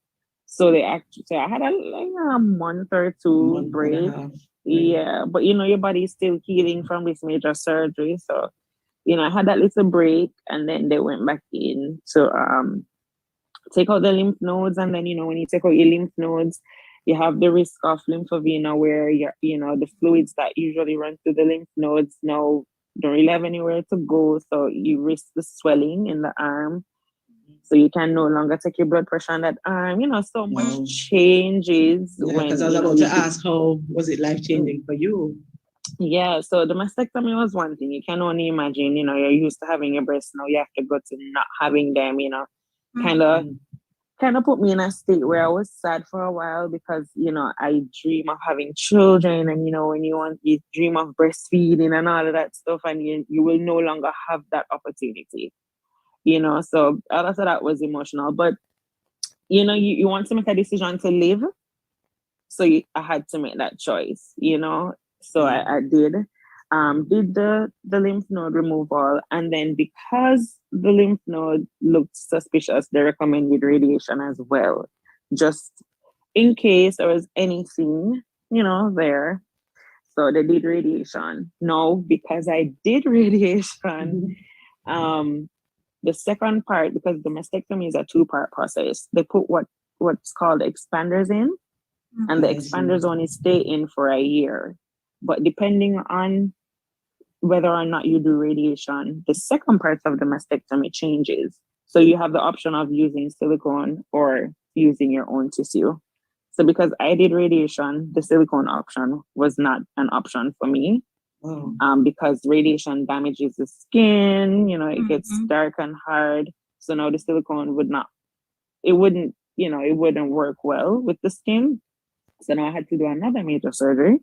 So I had a month or two break. Yeah, but you know, your body is still healing from this major surgery. So, you know, I had that little break, and then they went back in to take out the lymph nodes. And then, you know, when you take out your lymph nodes, you have the risk of lymphedema, where you know, the fluids that usually run through the lymph nodes now don't really have anywhere to go. So you risk the swelling in the arm. So you can no longer take your blood pressure on that arm. You know, so much changes. Yeah, because I was about to ask, how was it life-changing for you? Yeah, so the mastectomy was one thing. You can only imagine, you know, you're used to having your breasts, now you have to go to not having them, you know, kind kind of put me in a state where I was sad for a while because, I dream of having children, and, when you dream of breastfeeding and all of that stuff, and you will no longer have that opportunity, so all of that was emotional. But, you want to make a decision to live. So I had to make that choice, so I did. Did the lymph node removal, and then because the lymph node looked suspicious, they recommended radiation as well, just in case there was anything, there. So they did radiation. No, because I did radiation, the second part, because the mastectomy is a 2-part process, they put what's called expanders in, and the expanders only stay in for a year. But depending on whether or not you do radiation, the second part of the mastectomy changes. So you have the option of using silicone or using your own tissue. So because I did radiation, the silicone option was not an option for me. Because radiation damages the skin, it gets dark and hard. So now the silicone wouldn't work well with the skin. So now I had to do another major surgery.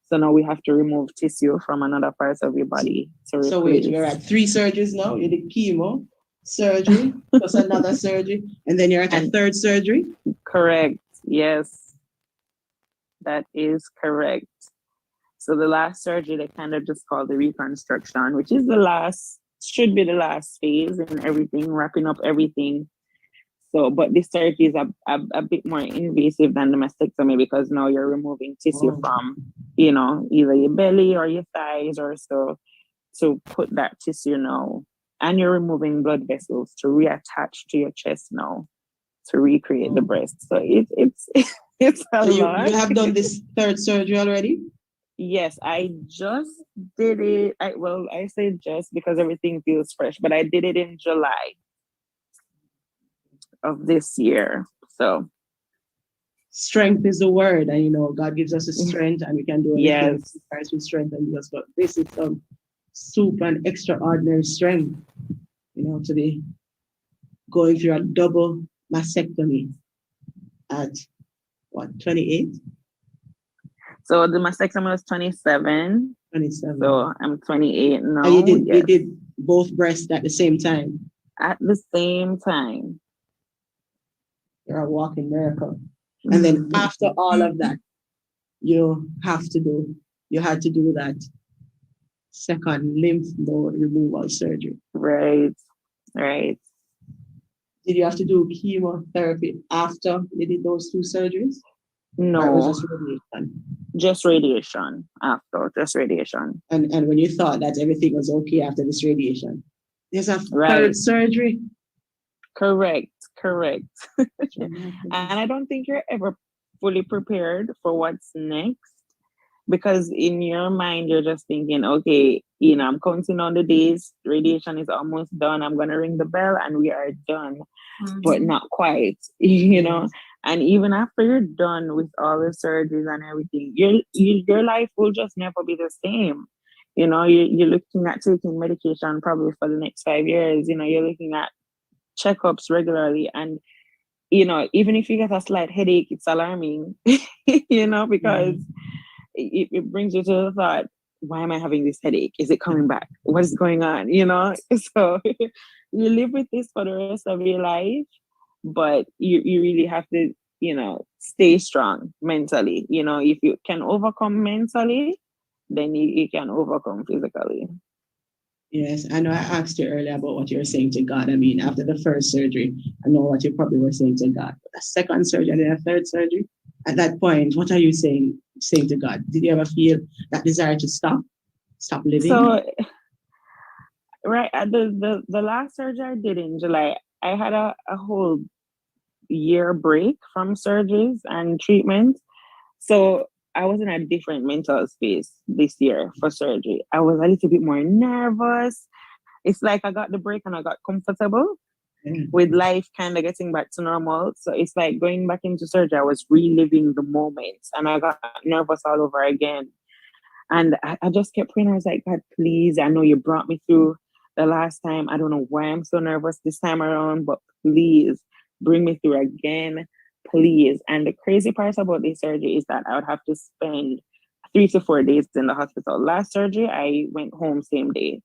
So now we have to remove tissue from another part of your body to replace. So wait, we're at 3 surgeries now. You did chemo, surgery, plus another surgery, and then you're at a 3rd surgery? Correct. Yes. That is correct. So the last surgery, they kind of just call the reconstruction, which is should be the last phase in everything, wrapping up everything. So, but this surgery is a bit more invasive than the mastectomy, because now you're removing tissue from, either your belly or your thighs or so, to put that tissue now. And you're removing blood vessels to reattach to your chest now, to recreate the breast. So it's a lot. You have done this 3rd surgery already? Yes, I just did it. I say just because everything feels fresh, but I did it in July of this year. So strength is the word, and God gives us the strength, and we can do anything. Yes. Christ will strengthen us. But this is some super and extraordinary strength, to be going through a double mastectomy at 28? So the mastectomy was 27. 27. So I'm 28 now. And you did both breasts at the same time? At the same time. You're a walking miracle. And then after all of that, you had to do that second lymph node removal surgery. Right. Did you have to do chemotherapy after you did those 2 surgeries? No. Or it was just radiation? Just radiation after, just radiation. And when you thought that everything was okay after this radiation, there's a 3rd surgery? Correct. And I don't think you're ever fully prepared for what's next, because in your mind, you're just thinking, okay, I'm counting on the days, radiation is almost done. I'm going to ring the bell and we are done, but not quite, And even after you're done with all the surgeries and everything, your life will just never be the same. You're looking at taking medication probably for the next 5 years. You're looking at checkups regularly, and even if you get a slight headache, it's alarming, because it brings you to the thought, why am I having this headache? Is it coming back? What is going on? So you live with this for the rest of your life, but you really have to, stay strong mentally. If you can overcome mentally, then you can overcome physically. Yes, I know I asked you earlier about what you were saying to God. I mean, after the 1st surgery, I know what you probably were saying to God. But the 2nd surgery and then a 3rd surgery, at that point, what are you saying to God? Did you ever feel that desire to stop living? So, right at the last surgery I did in July, I had a whole year break from surgeries and treatment. So I was in a different mental space this year for surgery. I was a little bit more nervous. It's like I got the break and I got comfortable with life kind of getting back to normal. So it's like going back into surgery, I was reliving the moment and I got nervous all over again. And I just kept praying. I was like, God, please, I know you brought me through the last time. I don't know why I'm so nervous this time around, but please bring me through again, please. And the crazy part about this surgery is that I would have to spend 3 to 4 days in the hospital. Last surgery, I went home same day.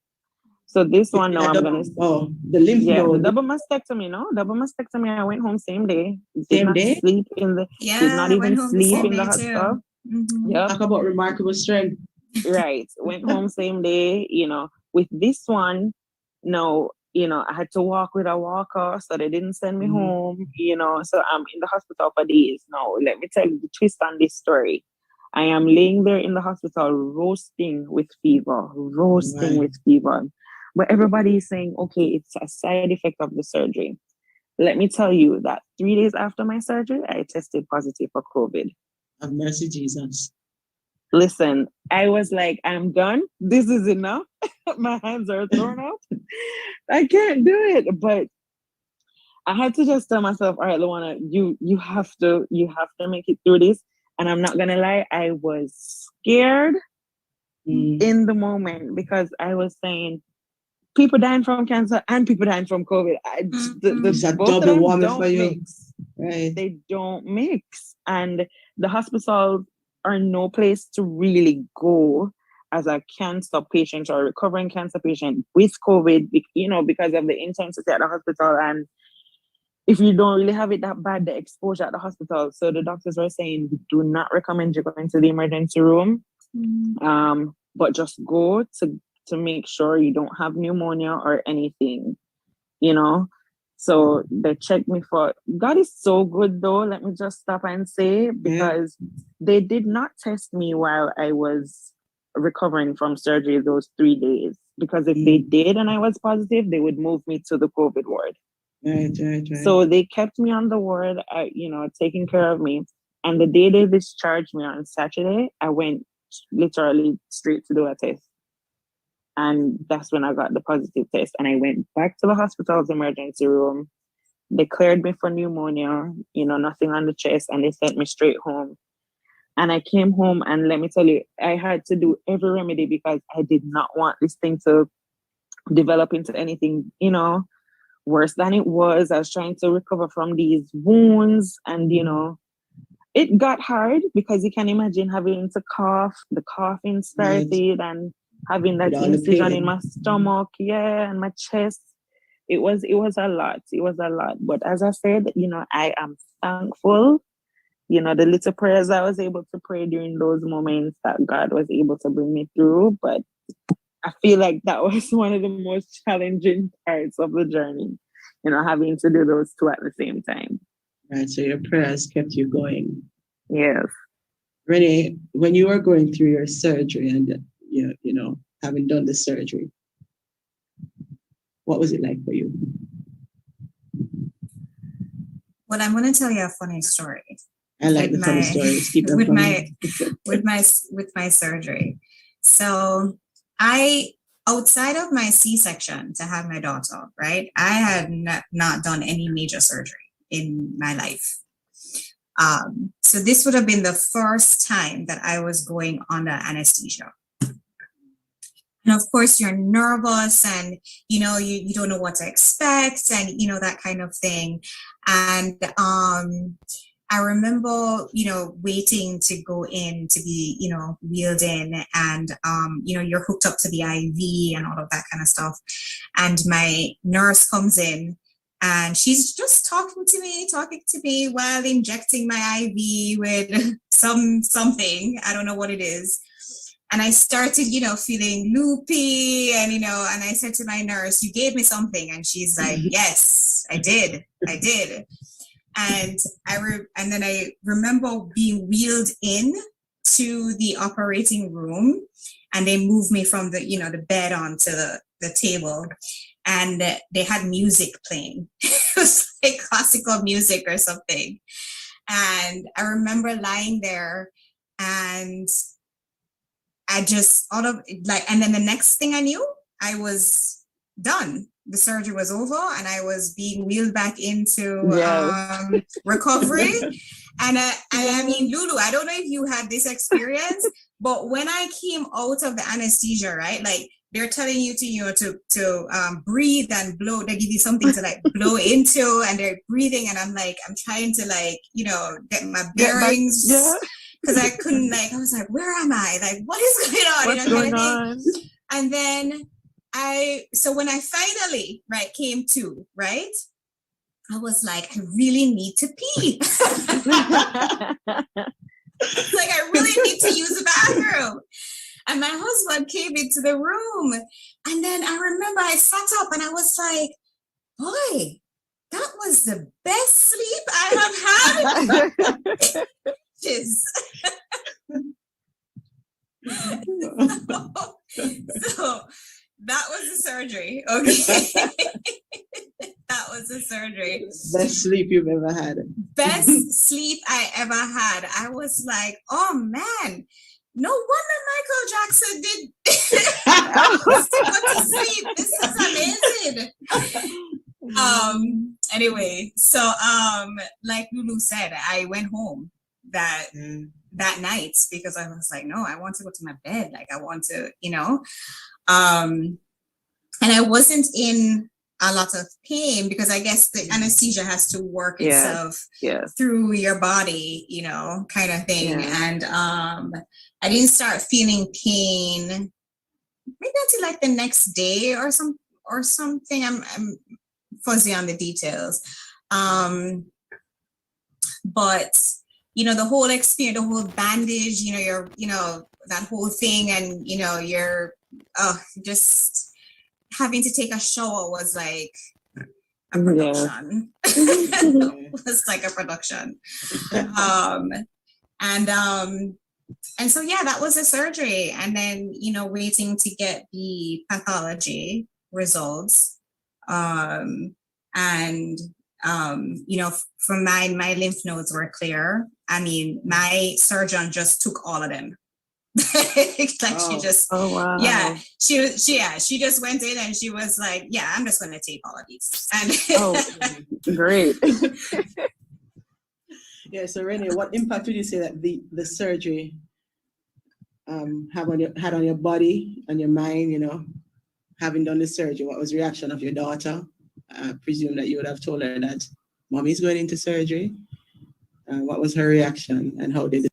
So this one now, I'm gonna. The lymph node. The double mastectomy. No, double mastectomy. I went home same day. Same day. Sleep in the. Did not even sleep in the hospital. Yep. Talk about remarkable strength. Right. Went home same day. You know, with this one, no, you know, I had to walk with a walker, so they didn't send me home. You know, so I'm in the hospital for days. Now, let me tell you the twist on this story. I am laying there in the hospital, roasting with fever, with fever. But everybody is saying, okay, it's a side effect of the surgery. Let me tell you that 3 days after my surgery, I tested positive for COVID. Have mercy, Jesus. Listen, I was like, I'm done. This is enough. My hands are thrown up. I can't do it. But I had to just tell myself, all right, Luana, you have to make it through this. And I'm not gonna lie, I was scared in the moment because I was saying, people dying from cancer and people dying from COVID. Both of them don't mix. Right. They don't mix. And the hospitals are no place to really go as a cancer patient or recovering cancer patient with COVID, you know, because of the intensity at the hospital. And if you don't really have it that bad, the exposure at the hospital. So the doctors were saying, we do not recommend you going to the emergency room, but just go to make sure you don't have pneumonia or anything, you know? So they checked me for, God is so good though, let me just stop and say, because they did not test me while I was recovering from surgery those 3 days. Because if they did and I was positive, they would move me to the COVID ward. Right. So they kept me on the ward, you know, taking care of me. And the day they discharged me on Saturday, I went literally straight to do a test. And that's when I got the positive test. And I went back to the hospital's emergency room. They cleared me for pneumonia, you know, nothing on the chest, and they sent me straight home. And I came home, and let me tell you, I had to do every remedy because I did not want this thing to develop into anything, you know, worse than it was. I was trying to recover from these wounds, and, you know, it got hard because you can imagine having to cough, the coughing started, and having that incision in my stomach, and my chest. It was a lot. It was a lot. But as I said, you know, I am thankful, you know, the little prayers I was able to pray during those moments that God was able to bring me through. But I feel like that was one of the most challenging parts of the journey, you know, having to do those two at the same time. Right. So your prayers kept you going. Yes. Renee, when you were going through your surgery and you know, having done the surgery, what was it like for you? Well, I'm going to tell you a funny story. I like the funny stories. Keep them with my surgery. So outside of my C-section to have my daughter, right? I had not done any major surgery in my life. So this would have been the first time that I was going under anesthesia. And of course, you're nervous and, you know, you don't know what to expect and, you know, that kind of thing. And I remember, you know, waiting to go in to be, you know, wheeled in and, you know, you're hooked up to the IV and all of that kind of stuff. And my nurse comes in and she's just talking to me while injecting my IV with something. I don't know what it is. And I started, you know, feeling loopy and, you know, and I said to my nurse, you gave me something. And she's like, yes, I did. And and then I remember being wheeled in to the operating room and they moved me from the, you know, the bed onto the table and they had music playing. It was like classical music or something. And I remember lying there and I just and then the next thing I knew, I was done. The surgery was over and I was being wheeled back into recovery. And I mean, Lulu, I don't know if you had this experience, but when I came out of the anesthesia, right, like they're telling you to breathe and blow. They give you something to like blow into, and they're breathing, and I'm like, I'm trying to like, get my bearings. Because I couldn't, like, I was like, where am I? Like, what is going on? What's going on? And then so when I finally, right, came to, right, I was like, I really need to pee. Like, I really need to use the bathroom. And my husband came into the room. And then I remember I sat up and I was like, boy, that was the best sleep I have had. So that was the surgery. Okay. That was the surgery. Best sleep you've ever had. Best sleep I ever had. I was like, oh man, no wonder Michael Jackson did go to sleep. This is amazing. Anyway, so like Lulu said, I went home that night because I was like, no, I want to go to my bed. Like I want to, and I wasn't in a lot of pain because I guess the anesthesia has to work itself through your body, kind of thing. And I didn't start feeling pain maybe until like the next day or something. I'm fuzzy on the details. But the whole experience, the whole bandage, that whole thing, and you're just having to take a shower was like a production. It was like a production. And so that was the surgery, and then waiting to get the pathology results, and from my lymph nodes were clear. I mean, my surgeon just took all of them. She just, she just went in and she was like, yeah, I'm just going to take all of these. And great. Yeah. So Renee, what impact would you say that the surgery had on your body and your mind, having done the surgery? What was the reaction of your daughter? I presume that you would have told her that Mommy's going into surgery. What was her reaction, and how did it?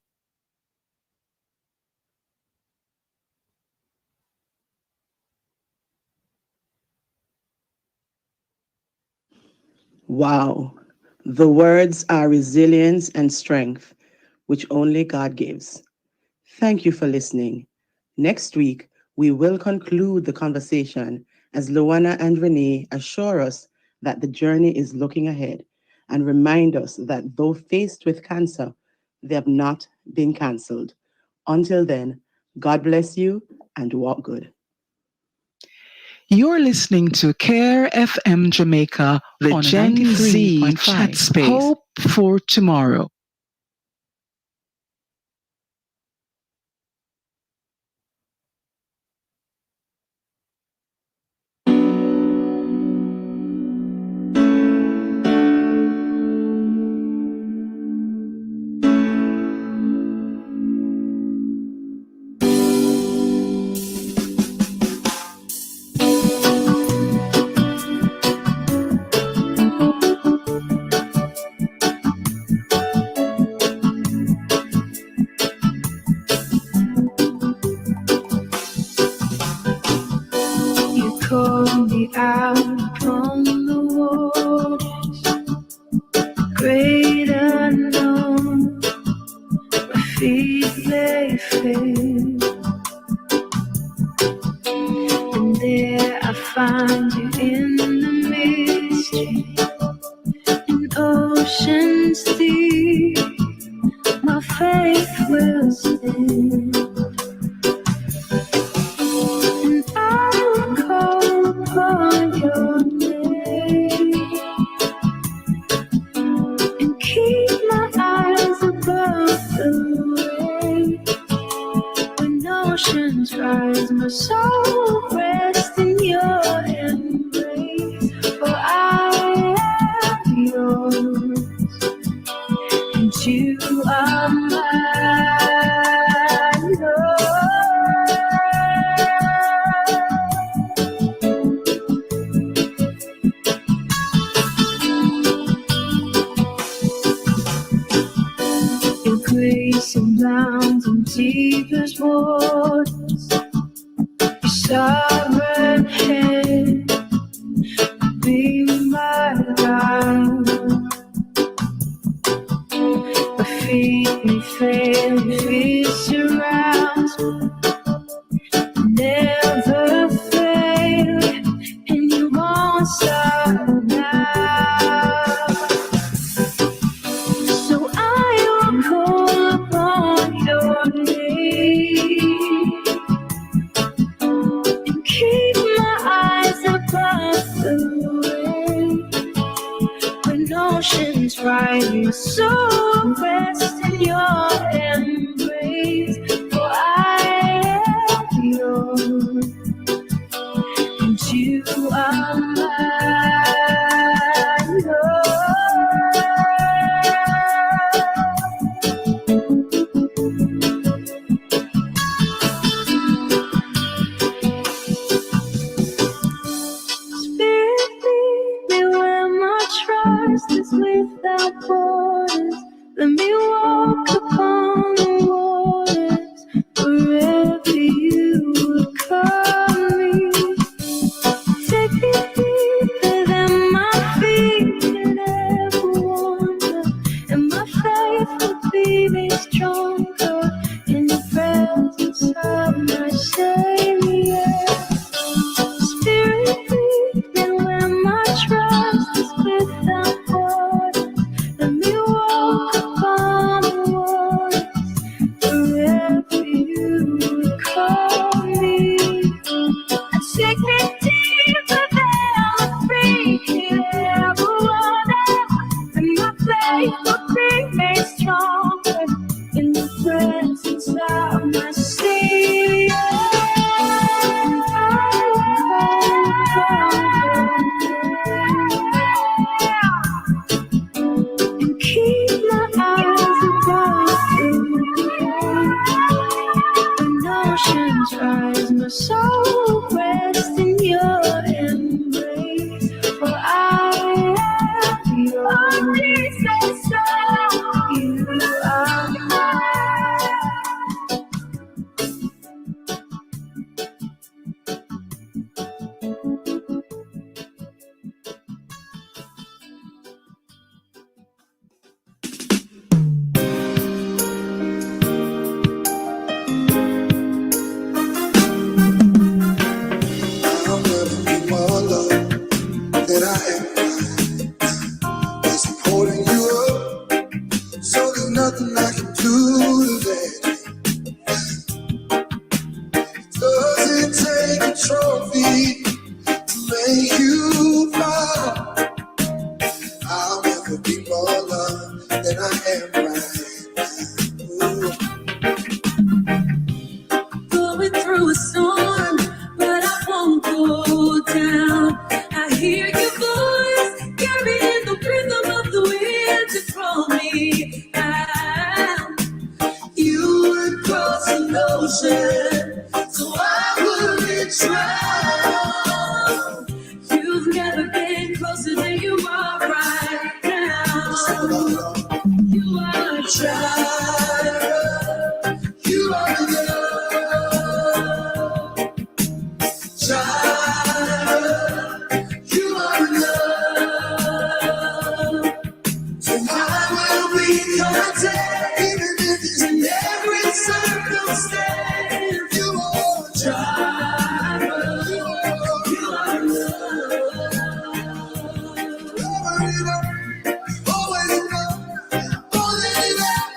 Wow. The words are resilience and strength, which only God gives. Thank you for listening. Next week, we will conclude the conversation as Luana and Renee assure us that the journey is looking ahead and remind us that though faced with cancer, they have not been canceled. Until then, God bless you and walk good. You're listening to CARE FM Jamaica, the Gen Z chat space. Hope for tomorrow. Call me out from the waters, great unknown, my feet lay fair, and there I find you in the mystery, in oceans deep, my faith will stand. Upon your name and keep my eyes above the wave. When oceans rise, my soul rests in your embrace. For I am yours and you are mine. deepest waters, your sovereign hand, be my guide. My feet may fail, your feet surrounds me, never fail, and you won't stop now. So I will call upon your name and keep my eyes above the waves. When oceans rise, so rest in your embrace. For I am yours, and you are mine. Spirit, lead me where my trust is without borders. Let me walk upon the waters wherever you would call me. Take me deeper than my feet could ever wander, and my faith will be made stronger in the presence of my Savior. Spirit, lead me where my trust is without borders. Let me walk upon the waters wherever you would call me. Take me deeper than my feet could ever wander, and my faith will be made stronger in the presence of my Savior. And keep my eyes above the waves. When oceans rise, my soul rests in your embrace. For I am yours, Jesus, you are mine. I'll never be more loved than I am. As I'm holding you up, so there's nothing I can do today. Does it take a trophy to make you proud? I'll never be more loved than I am right now. Going through a storm, but I won't go down. I hear your voice carrying the rhythm of the wind to draw me out. You would cross an ocean, so I wouldn't drown. You've never been closer than you are right now. You are a child. You are enough. Child, you are enough. So I will be content, even if it's in every circumstance. You are a child. You are enough. Never enough. Always enough. More than enough.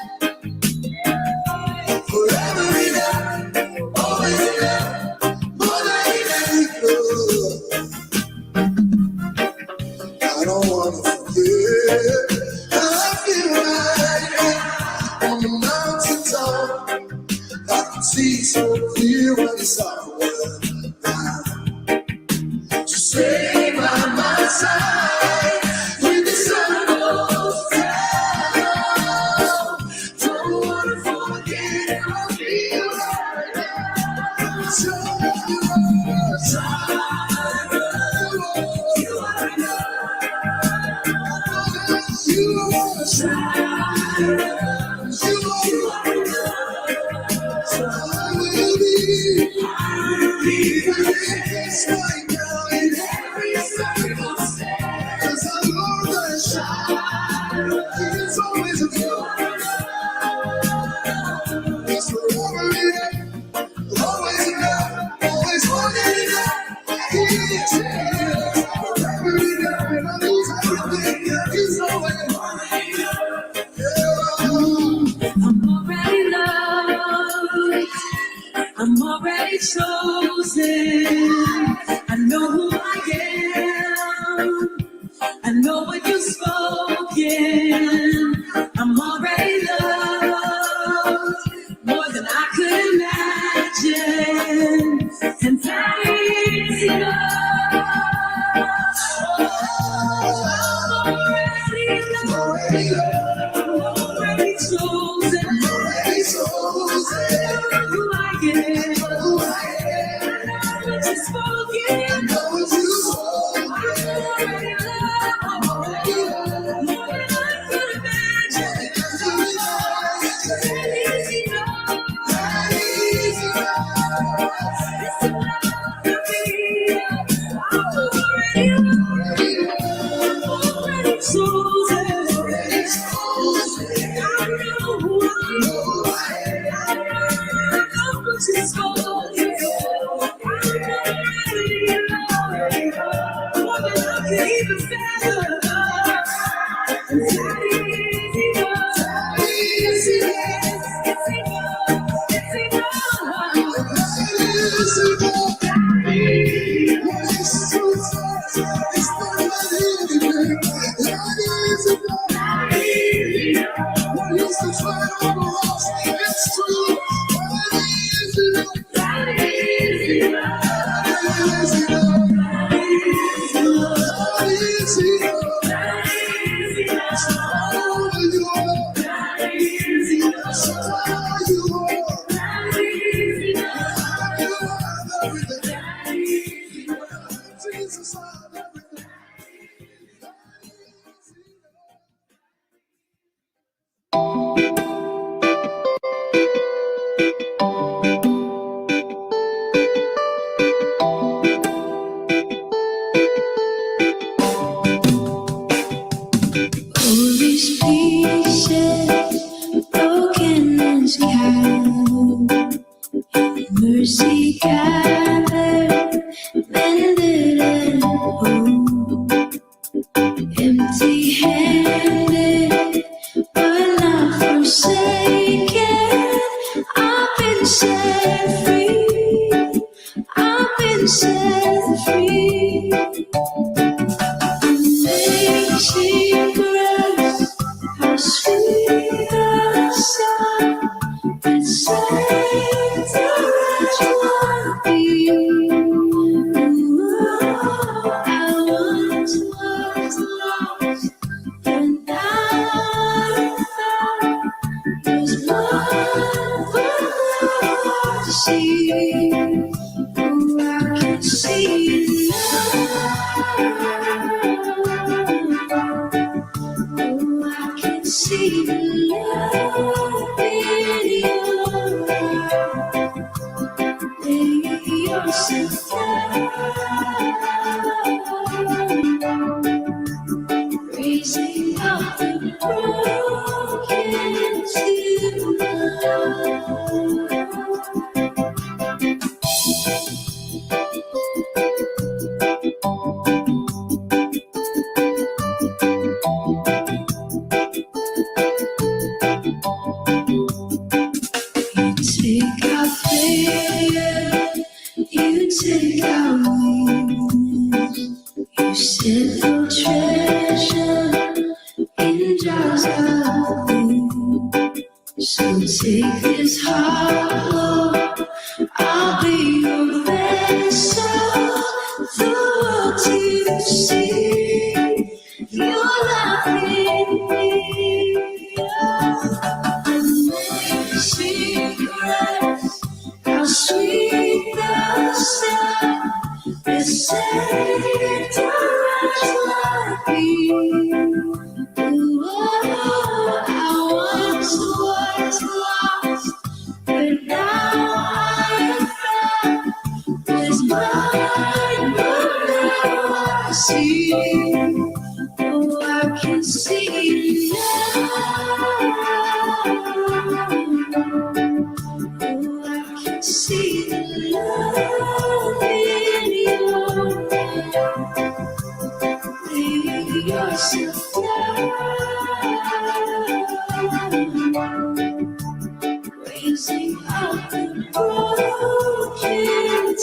Forever enough. Always enough. More than enough. I don't wanna forget how I feel right now on the mountaintop. I can see so clear when it's all around. Just stay by my side when the sun goes down. Don't wanna forget how I feel right now. So you are a child. You are enough. You are a child. You are enough. It's right now in every circumstance. 'Cause the Lord that shine, He's always with you. He's forever in it, always enough, always wanted enough. He is here, forever enough, and I lose everything. He's always I'm already loved. I'm already chosen. I know who I am. I know what you've spoken. I'm already loved more than I could imagine. And that is enough. I'm already loved. I'm already chosen. I know who I am. Mercy gathered, mended and whole, empty-handed, but not forsaken. I've been set free. I've been set free. Amazing grace, how sweet the sound that saved a wretch like me. I once was lost, and now there's one more to see. Oh, I can see oh, I can see the love in your eyes. Lay yourself down, raising up the broken take our failure, you take our weakness. You set your treasure in jars of gold. So take this heart, Lord, I'll be your vessel. The world to see your love in me. Amazing grace, how sweet the sound that saved a wretch like me. I once was lost, but now I am found. There's one see love. Oh, I can see the love in your eyes. Baby, you're so fine. Raising up the broken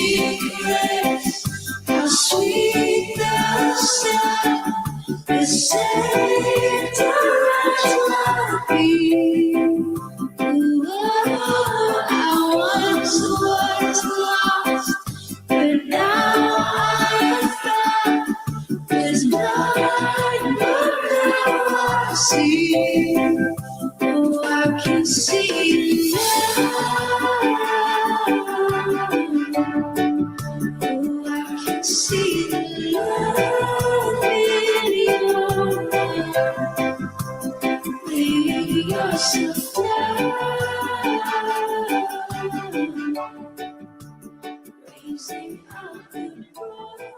secrets, how sweet the sound, the center of be. I once was lost, but now I found. There's blind, but now I see. Oh, I can see now. Oh, I can see the love in your eyes. Baby, you're so fine. Raising up the broken.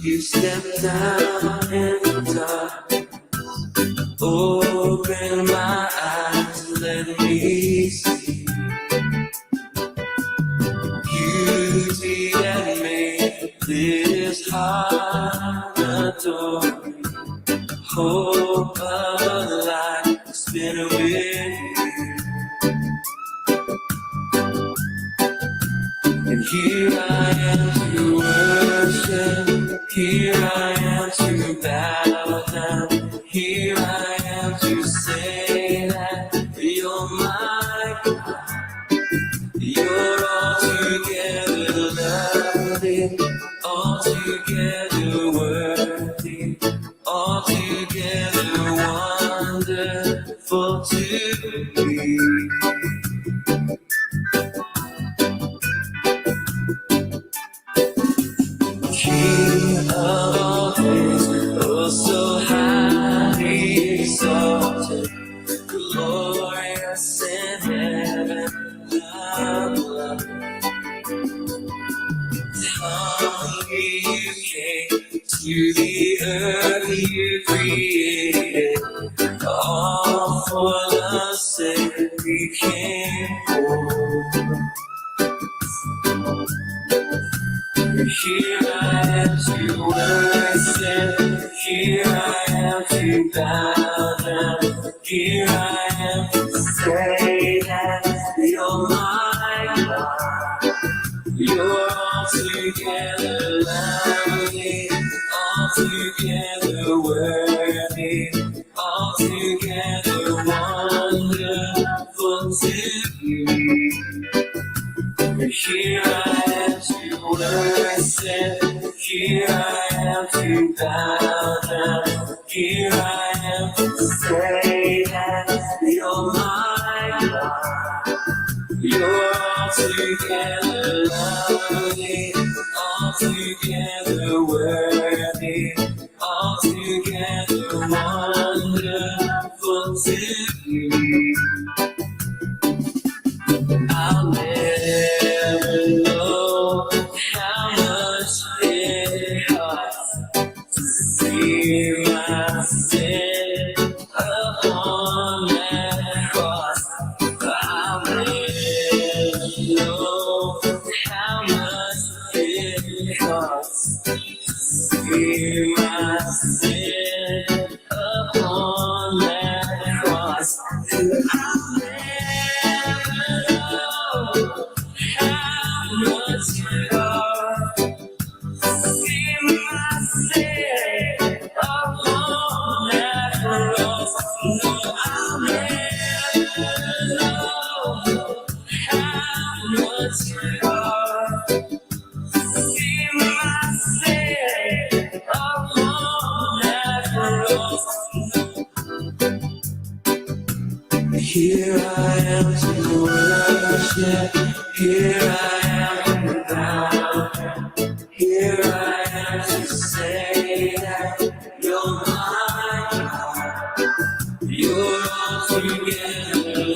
You stepped down in the dark, open my eyes, let me see beauty that made this heart adore. Hope of a life spent with you. And here I am to worship, here I am to bow down, here I am to say that you're my God. You're altogether lovely, altogether worthy, altogether wonderful to me. King of all things, oh so highly exalted, glorious in heaven, love. Hungry you came to the earth you created, all for love's sake became poor. Here I am to worship, here I am to bow down, here I am to say that you're my God. You're altogether lovely, altogether worthy, altogether wonderful to me. Here I am to worship, here I am to bow down, here I am to say that you're my God. You're altogether lovely, altogether worthy, altogether wonderful to me. I'll never know how much it costs to see my sin upon that cross. I'll never know how much it costs to see my sin what you are. Be myself, alone after all. Here I am to worship. Here I am without. Here I am to say that you're mine. You're altogether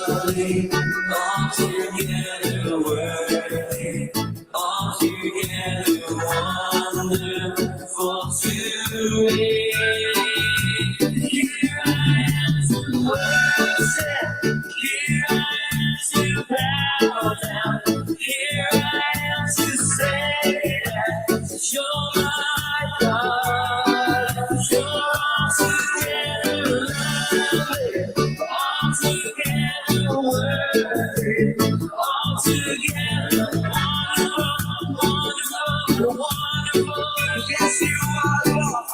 lovely, altogether worthy, altogether wonderful to me. Here I am to worship. Here I am to bow down. Here I am to say that you're my God. You're altogether lovely, altogether worthy, altogether wonderful, wonderful. Yes, you are, Lord.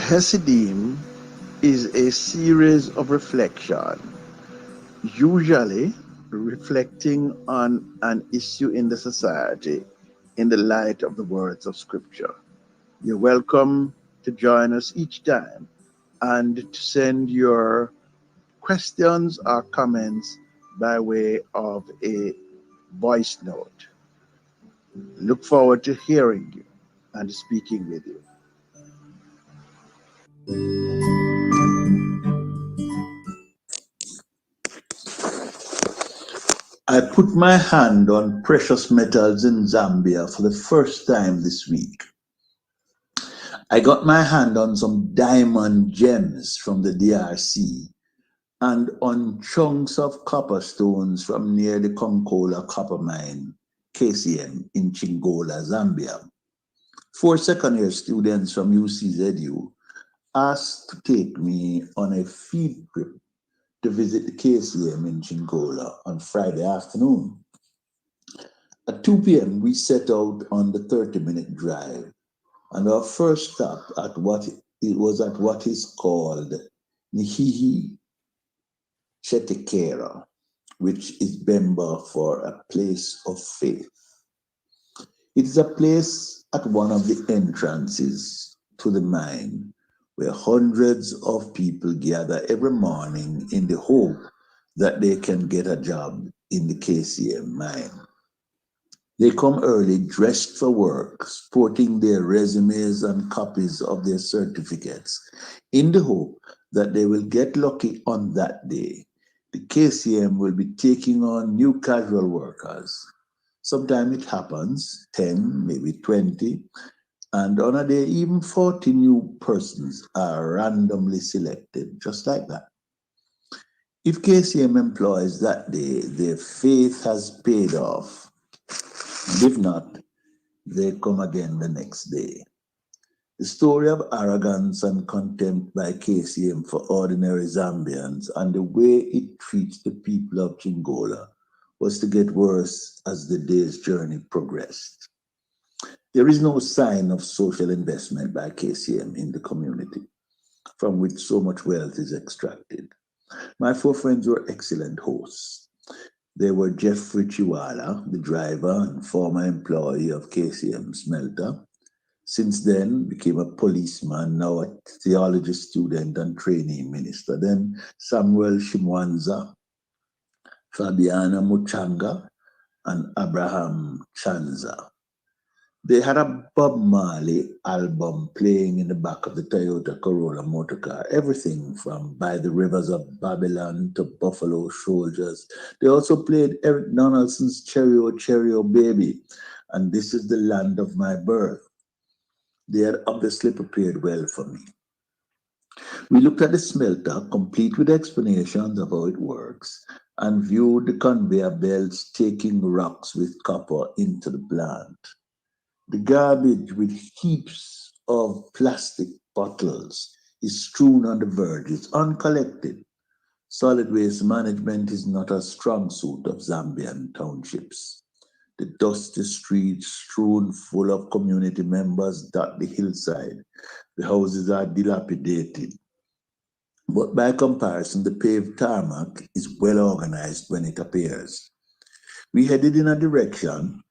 Hasidim is a series of reflection, usually reflecting on an issue in the society in the light of the words of Scripture. You're welcome to join us each time and to send your questions or comments by way of a voice note. Look forward to hearing you and speaking with you. I put my hand on precious metals in Zambia for the first time this week. I got my hand on some diamond gems from the DRC and on chunks of copper stones from near the Konkola copper mine, KCM, in Chingola, Zambia. 4 second-year students from UCZU asked to take me on a field trip to visit the KCM in Chingola on Friday afternoon. At 2 p.m., we set out on the 30-minute drive, and our first stop was at what is called Nihihi Chetekera, which is Bemba for a place of faith. It is a place at one of the entrances to the mine where hundreds of people gather every morning in the hope that they can get a job in the KCM mine. They come early dressed for work, sporting their resumes and copies of their certificates, in the hope that they will get lucky on that day. The KCM will be taking on new casual workers. Sometimes it happens, 10, maybe 20, and on a day, even 40 new persons are randomly selected, just like that. If KCM employs that day, their faith has paid off. And if not, they come again the next day. The story of arrogance and contempt by KCM for ordinary Zambians and the way it treats the people of Chingola was to get worse as the day's journey progressed. There is no sign of social investment by KCM in the community, from which so much wealth is extracted. My 4 friends were excellent hosts. They were Jeffrey Chiwala, the driver and former employee of KCM Smelter. Since then, became a policeman, now a theology student and trainee minister. Then Samuel Shimwanza, Fabiana Muchanga, and Abraham Chanza. They had a Bob Marley album playing in the back of the Toyota Corolla motor car, everything from By the Rivers of Babylon to Buffalo Soldiers. They also played Eric Donaldson's Cherry O Cherry O Baby, and This Is the Land of My Birth. They had obviously prepared well for me. We looked at the smelter, complete with explanations of how it works, and viewed the conveyor belts taking rocks with copper into the plant. The garbage with heaps of plastic bottles is strewn on the verges, uncollected. Solid waste management is not a strong suit of Zambian townships. The dusty streets strewn full of community members dot the hillside. The houses are dilapidated. But by comparison, the paved tarmac is well organized when it appears. We headed in a direction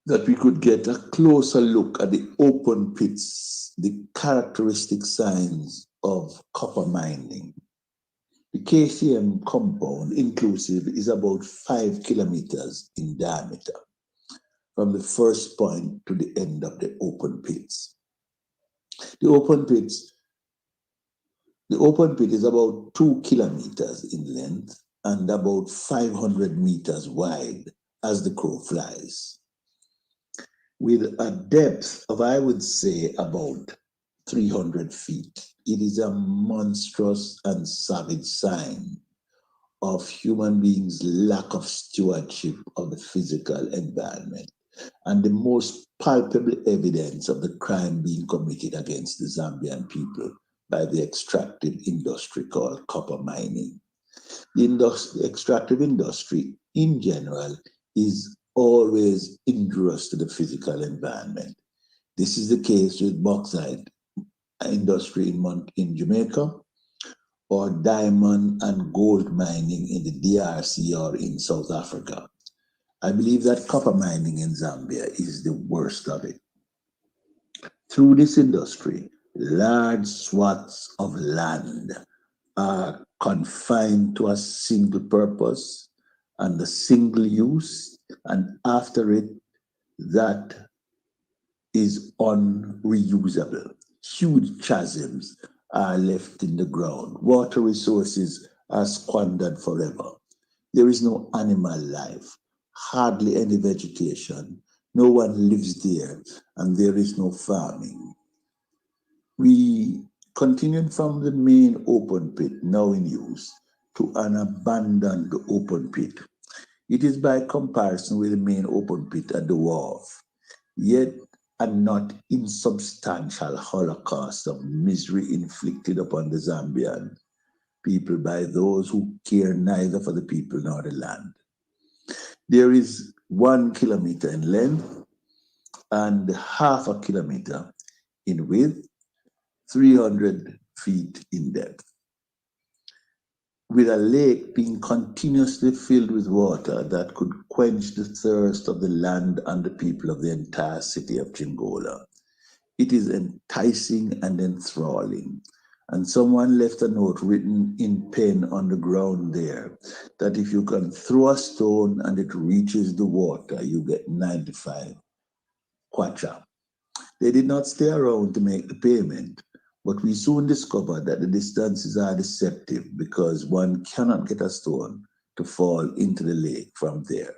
that we could get a closer look at the open pits, the characteristic signs of copper mining. The KCM compound inclusive is about 5 kilometers in diameter from the first point to the end of the open pits. The open pit is about 2 kilometers in length and about 500 meters wide as the crow flies, with a depth of, I would say, about 300 feet. It is a monstrous and savage sign of human beings' lack of stewardship of the physical environment and the most palpable evidence of the crime being committed against the Zambian people by the extractive industry called copper mining. The extractive industry in general is always injurious to the physical environment. This is the case with bauxite industry in Jamaica, or diamond and gold mining in the DRC or in South Africa. I believe that copper mining in Zambia is the worst of it. Through this industry, large swaths of land are confined to a single purpose and a single use, and after it, that is unreusable. Huge chasms are left in the ground. Water resources are squandered forever. There is no animal life, hardly any vegetation. No one lives there, and there is no farming. We continued from the main open pit, now in use, to an abandoned open pit. It is by comparison with the main open pit at the wharf, yet a not insubstantial holocaust of misery inflicted upon the Zambian people by those who care neither for the people nor the land. There is 1 kilometer in length and half a kilometer in width, 300 feet in depth, with a lake being continuously filled with water that could quench the thirst of the land and the people of the entire city of Chingola. It is enticing and enthralling. And someone left a note written in pen on the ground there that if you can throw a stone and it reaches the water, you get 95 kwacha. They did not stay around to make the payment, but we soon discovered that the distances are deceptive because one cannot get a stone to fall into the lake from there.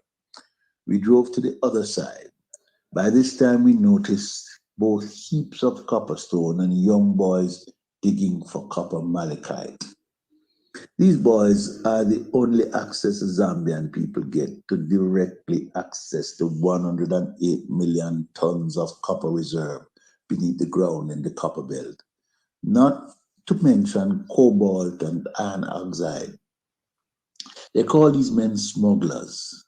We drove to the other side. By this time, we noticed both heaps of copper stone and young boys digging for copper malachite. These boys are the only access the Zambian people get to directly access the 108 million tons of copper reserve beneath the ground in the copper belt. Not to mention cobalt and iron oxide. They call these men smugglers.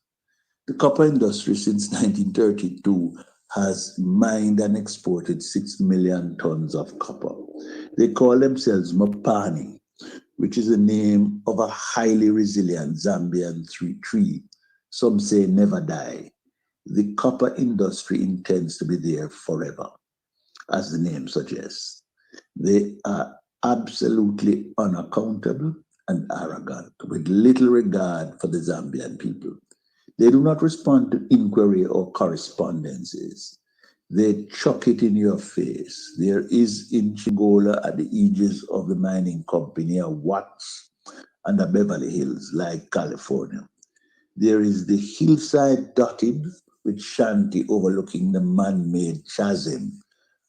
The copper industry since 1932 has mined and exported 6 million tons of copper. They call themselves Mapani, which is the name of a highly resilient Zambian tree. Some say never die. The copper industry intends to be there forever, as the name suggests. They are absolutely unaccountable and arrogant, with little regard for the Zambian people. They do not respond to inquiry or correspondences. They chuck it in your face. There is in Chingola, at the aegis of the mining company, a Watts and a Beverly Hills, like California. There is the hillside dotted with shanty overlooking the man-made chasm,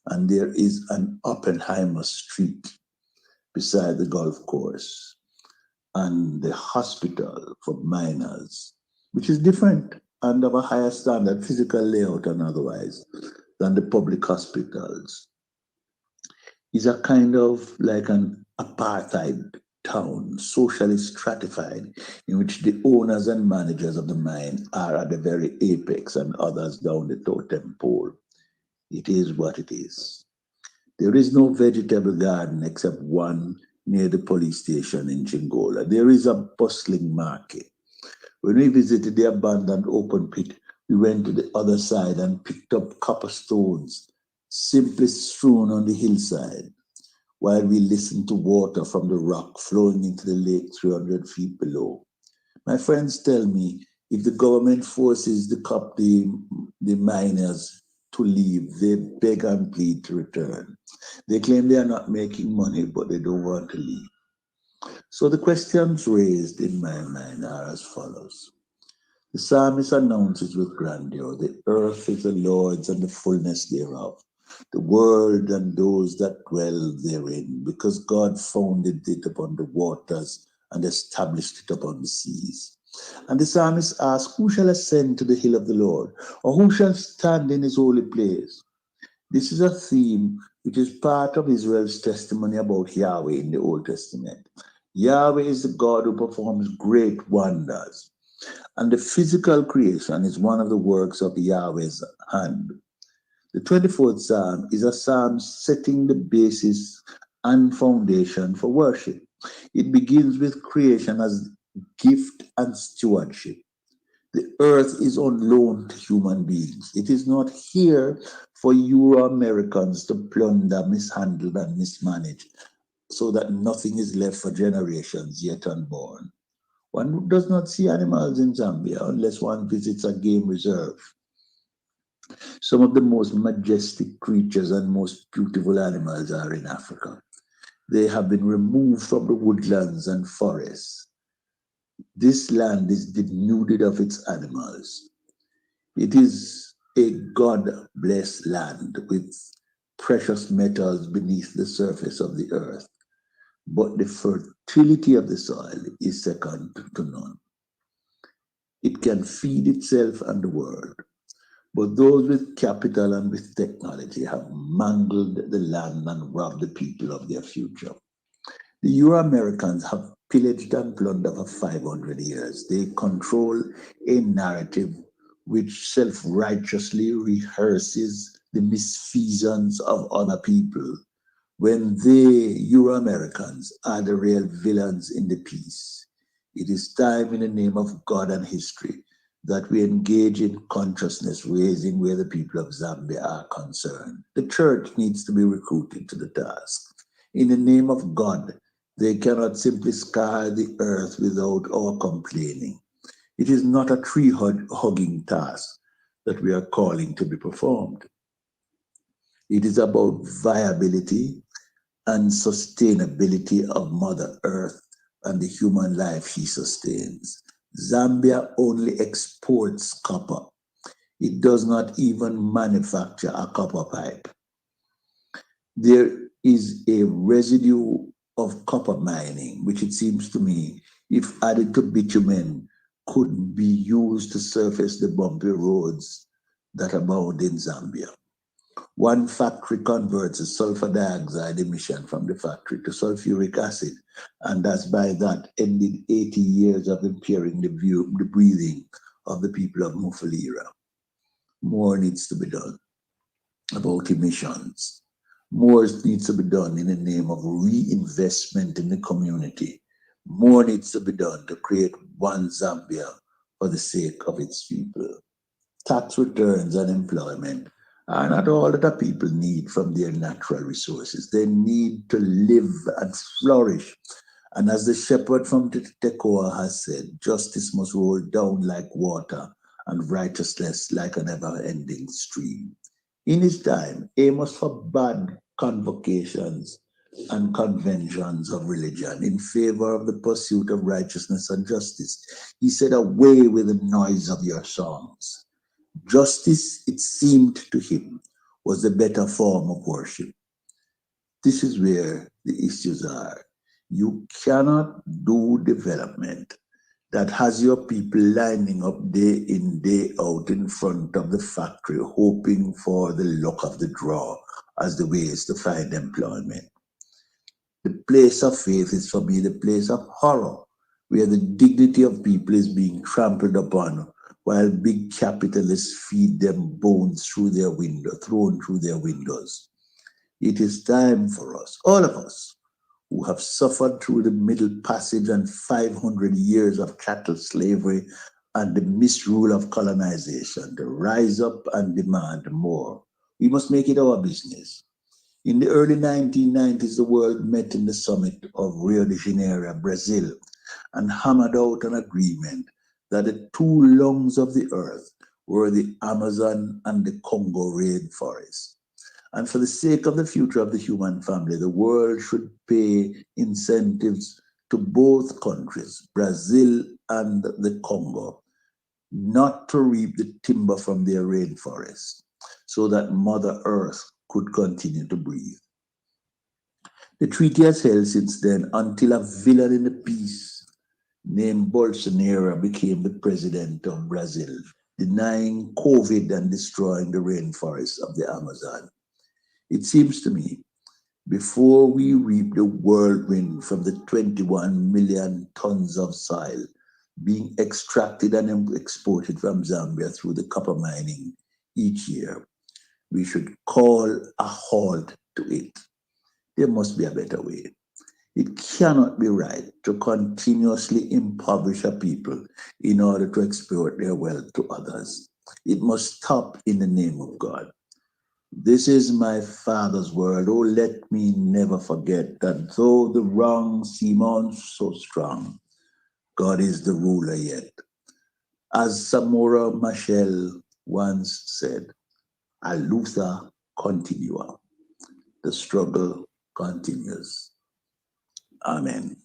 and there is an Oppenheimer Street beside the golf course, and the hospital for minors, which is different and of a higher standard, physical layout and otherwise, than the public hospitals, is a kind of like an apartheid town, socially stratified, in which the owners and managers of the mine are at the very apex and others down the totem pole. It is what it is. There is no vegetable garden except one near the police station in Chingola. There is a bustling market. When we visited the abandoned open pit, we went to the other side and picked up copper stones, simply strewn on the hillside, while we listened to water from the rock flowing into the lake 300 feet below. My friends tell me if the government forces the miners to leave, they beg and plead to return. They claim they are not making money, but they don't want to leave. So the questions raised in my mind are as follows. The psalmist announces with grandeur, the earth is the Lord's and the fullness thereof, the world and those that dwell therein, because God founded it upon the waters and established it upon the seas. And the psalmist asks, who shall ascend to the hill of the Lord, or who shall stand in his holy place? This is a theme which is part of Israel's testimony about Yahweh in the Old Testament. Yahweh is the God who performs great wonders, and the physical creation is one of the works of Yahweh's hand. The 24th Psalm is a psalm setting the basis and foundation for worship. It begins with creation as gift and stewardship. The earth is on loan to human beings. It is not here for Euro-Americans to plunder, mishandle, and mismanage, so that nothing is left for generations yet unborn. One does not see animals in Zambia unless one visits a game reserve. Some of the most majestic creatures and most beautiful animals are in Africa. They have been removed from the woodlands and forests. This land is denuded of its animals. It is a God-blessed land with precious metals beneath the surface of the earth, but the fertility of the soil is second to none. It can feed itself and the world, but those with capital and with technology have mangled the land and robbed the people of their future. The Euro-Americans have pillaged and plundered for 500 years. They control a narrative which self-righteously rehearses the misfeasance of other people, when they, Euro-Americans, are the real villains in the piece. It is time, in the name of God and history, that we engage in consciousness raising where the people of Zambia are concerned. The church needs to be recruited to the task. In the name of God, they cannot simply scar the earth without our complaining. It is not a tree-hugging task that we are calling to be performed. It is about viability and sustainability of Mother Earth and the human life she sustains. Zambia only exports copper. It does not even manufacture a copper pipe. There is a residue of copper mining, which it seems to me, if added to bitumen, could be used to surface the bumpy roads that abound in Zambia. One factory converts the sulfur dioxide emission from the factory to sulfuric acid, and thus by that ended 80 years of impairing the breathing of the people of Mufulira. More needs to be done about emissions. More needs to be done in the name of reinvestment in the community. More needs to be done to create one Zambia for the sake of its people. Tax returns and employment are not all that the people need from their natural resources. They need to live and flourish. And as the shepherd from Tekoa has said, justice must roll down like water and righteousness like an ever-ending stream. In his time, Amos forbade convocations and conventions of religion in favor of the pursuit of righteousness and justice. He said, away with the noise of your songs. Justice, it seemed to him, was the better form of worship. This is where the issues are. You cannot do development that has your people lining up day in, day out in front of the factory, hoping for the luck of the draw as the ways to find employment. The place of faith is for me the place of horror, where the dignity of people is being trampled upon while big capitalists feed them bones through their window, thrown through their windows. It is time for us, all of us, who have suffered through the Middle Passage and 500 years of chattel slavery and the misrule of colonization, to rise up and demand more. We must make it our business. In the early 1990s, the world met in the summit of Rio de Janeiro, Brazil, and hammered out an agreement that the two lungs of the earth were the Amazon and the Congo rainforest. And for the sake of the future of the human family, the world should pay incentives to both countries, Brazil and the Congo, not to reap the timber from their rainforest, so that Mother Earth could continue to breathe. The treaty has held since then, until a villain in the peace named Bolsonaro became the president of Brazil, denying COVID and destroying the rainforests of the Amazon. It seems to me, before we reap the whirlwind from the 21 million tons of soil being extracted and exported from Zambia through the copper mining each year, we should call a halt to it. There must be a better way. It cannot be right to continuously impoverish a people in order to export their wealth to others. It must stop in the name of God. This is my Father's word. Oh, let me never forget that though the wrong seems so strong, God is the ruler yet. As Samora Machel once said, a luta continua. The struggle continues. Amen.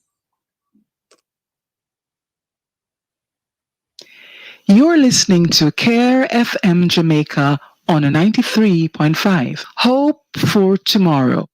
You're listening to CARE FM Jamaica on a 93.5. Hope for tomorrow.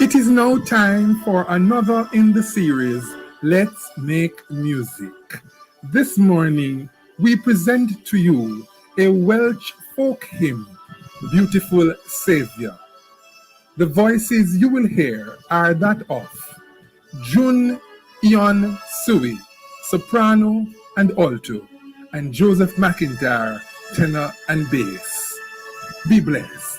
It is now time for another in the series, Let's Make Music. This morning, we present to you a Welsh folk hymn, Beautiful Saviour. The voices you will hear are that of June Ion Sui, soprano and alto, and Joseph McIntyre, tenor and bass. Be blessed.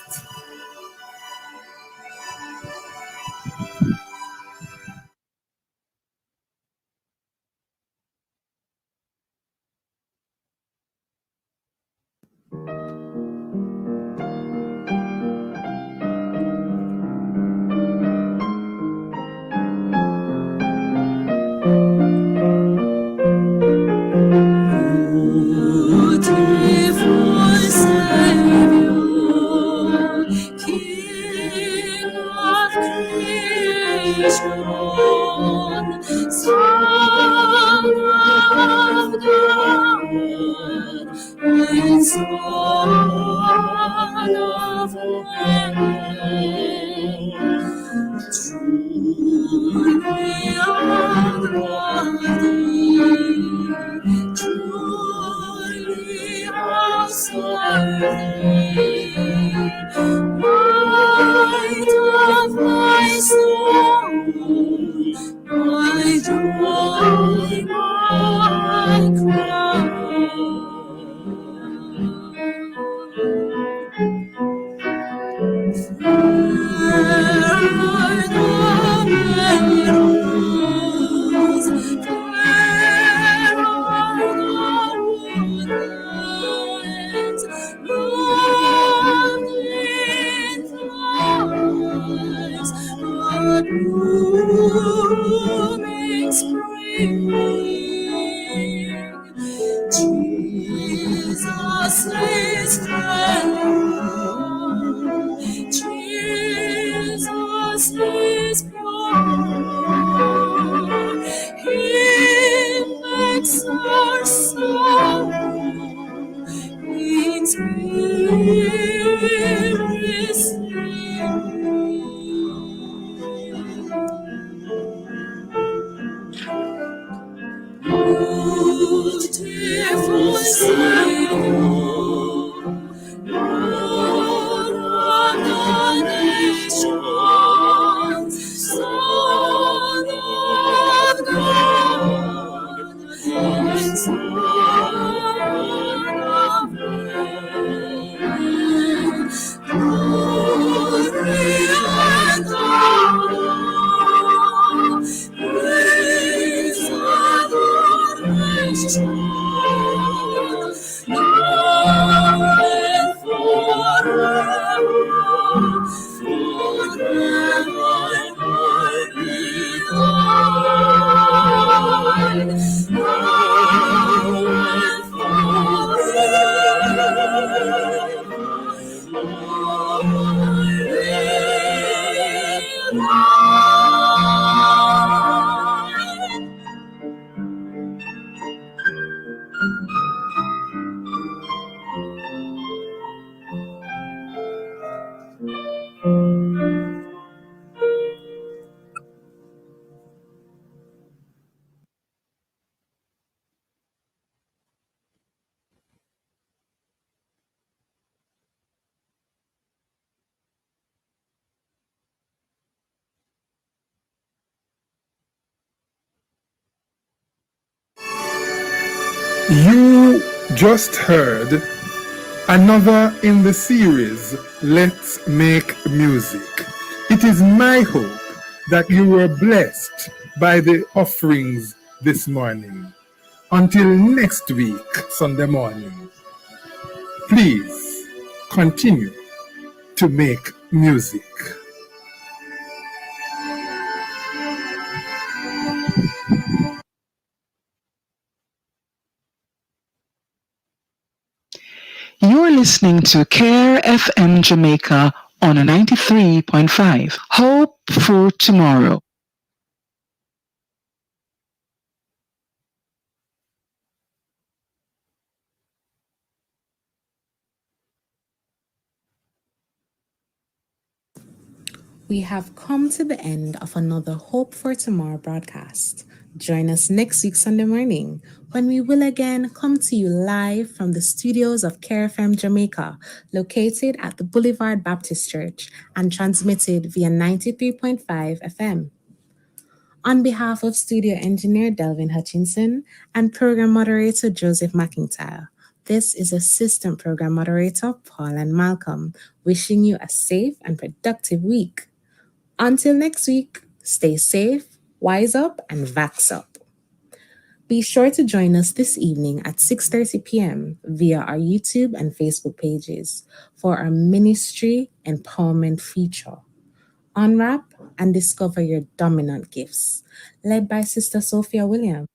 blooming spring. Jesus is come. Jesus is come. He makes our sorrow in spirit beautiful Savior, Lord of the nations, Son of God, and Son of man, glory and honor, praise, adoration, now and forever, forever be thine, now and You just heard another in the series, Let's Make Music. It is my hope that you were blessed by the offerings this morning. Until next week, Sunday morning, please continue to make music. You're listening to Care FM Jamaica on a 93.5. Hope for tomorrow. We have come to the end of another Hope for Tomorrow broadcast. Join us next week Sunday morning when we will again come to you live from the studios of Care FM Jamaica, located at the Boulevard Baptist Church and transmitted via 93.5 FM. On behalf of studio engineer Delvin Hutchinson and program moderator Joseph McIntyre, this is assistant program moderator Paul and Malcolm, wishing you a safe and productive week. Until next week, stay safe, wise up, and vax up. Be sure to join us this evening at 6:30 p.m. via our YouTube and Facebook pages for our ministry empowerment feature. Unwrap and discover your dominant gifts, led by Sister Sophia Williams.